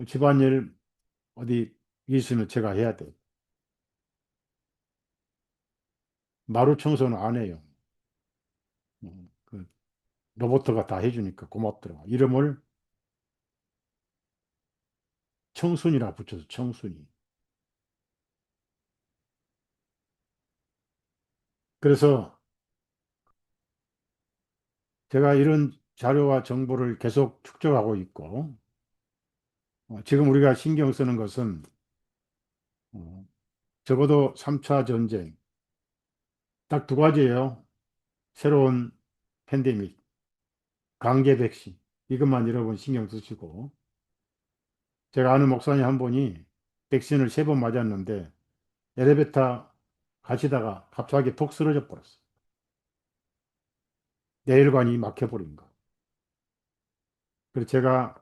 집안일 어디 있으면 제가 해야 돼요. 마루 청소는 안 해요. 그 로봇가 다 해주니까 고맙더라고. 이름을 청순이라 붙여서 청순이. 그래서 제가 이런 자료와 정보를 계속 축적하고 있고, 지금 우리가 신경 쓰는 것은 어, 적어도 3차 전쟁, 딱 두 가지예요. 새로운 팬데믹, 강제 백신, 이것만 여러분 신경 쓰시고, 제가 아는 목사님 한 분이 백신을 3번 맞았는데 엘리베이터 가시다가 갑자기 톡 쓰러져 버렸어요. 뇌혈관이 막혀버린 거. 그래서 제가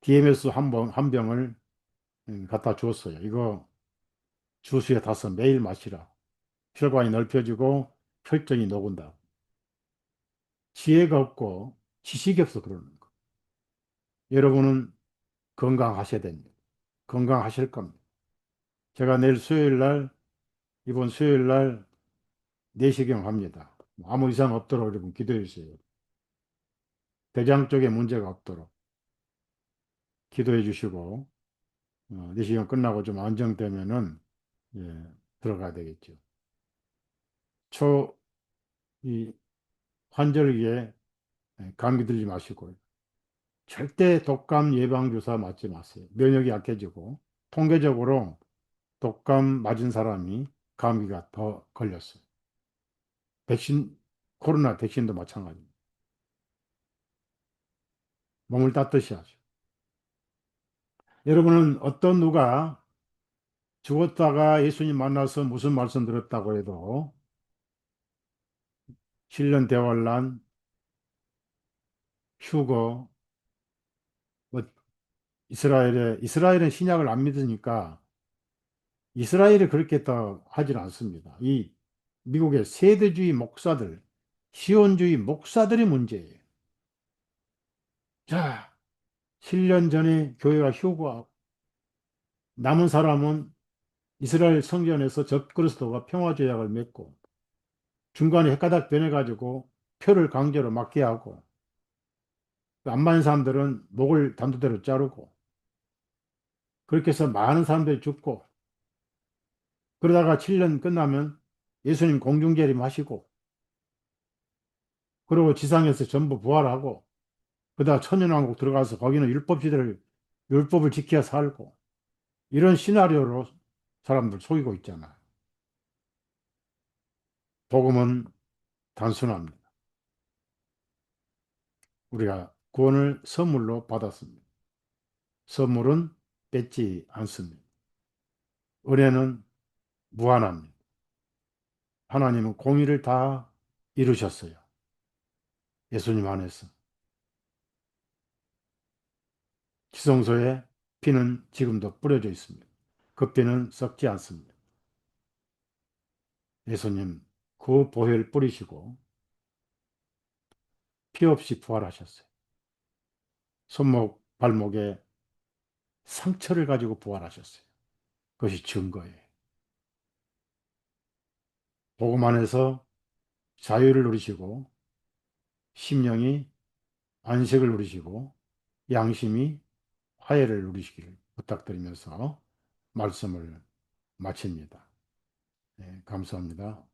DMS 한 병을 갖다 주었어요. 이거 주스에 타서 매일 마시라. 혈관이 넓혀지고 혈전이 녹은다. 지혜가 없고 지식이 없어 그러는 거. 여러분은 건강하셔야 됩니다. 건강하실 겁니다. 제가 내일 수요일 날, 이번 수요일 날 내시경 합니다. 아무 이상 없도록 여러분 기도해 주세요. 대장 쪽에 문제가 없도록 기도해 주시고, 내시경 끝나고 좀 안정되면은, 예, 들어가야 되겠죠. 이 환절기에 감기 들지 마시고, 절대 독감 예방주사 맞지 마세요. 면역이 약해지고, 통계적으로 독감 맞은 사람이 감기가 더 걸렸어요. 백신, 코로나 백신도 마찬가지입니다. 몸을 따뜻히 하죠. 여러분은 어떤 누가 죽었다가 예수님 만나서 무슨 말씀 들었다고 해도 7년 대환란, 휴거, 뭐 이스라엘은 신약을 안 믿으니까 이스라엘이 그렇게 더 하질 않습니다. 이 미국의 세대주의 목사들, 시온주의 목사들이 문제예요. 자, 7년 전에 교회가 휴거하고 남은 사람은 이스라엘 성전에서 적그리스도가 평화조약을 맺고 중간에 헷가닥 변해가지고 표를 강제로 맞게 하고 안 맞는 사람들은 목을 단두대로 자르고 그렇게 해서 많은 사람들이 죽고 그러다가 7년 끝나면 예수님 공중재림 하시고 그리고 지상에서 전부 부활하고 그러다 천년왕국 들어가서 거기는 율법을 지켜 살고 이런 시나리오로 사람들 속이고 있잖아. 복음은 단순합니다. 우리가 구원을 선물로 받았습니다. 선물은 뺏지 않습니다. 은혜는 무한합니다. 하나님은 공의를 다 이루셨어요. 예수님 안에서. 지성소에 피는 지금도 뿌려져 있습니다. 그 피는 썩지 않습니다. 예수님 그 보혈 뿌리시고 피 없이 부활하셨어요. 손목, 발목에 상처를 가지고 부활하셨어요. 그것이 증거예요. 복음 안에서 자유를 누리시고 심령이 안식을 누리시고 양심이 화해를 누리시기를 부탁드리면서 말씀을 마칩니다. 네, 감사합니다.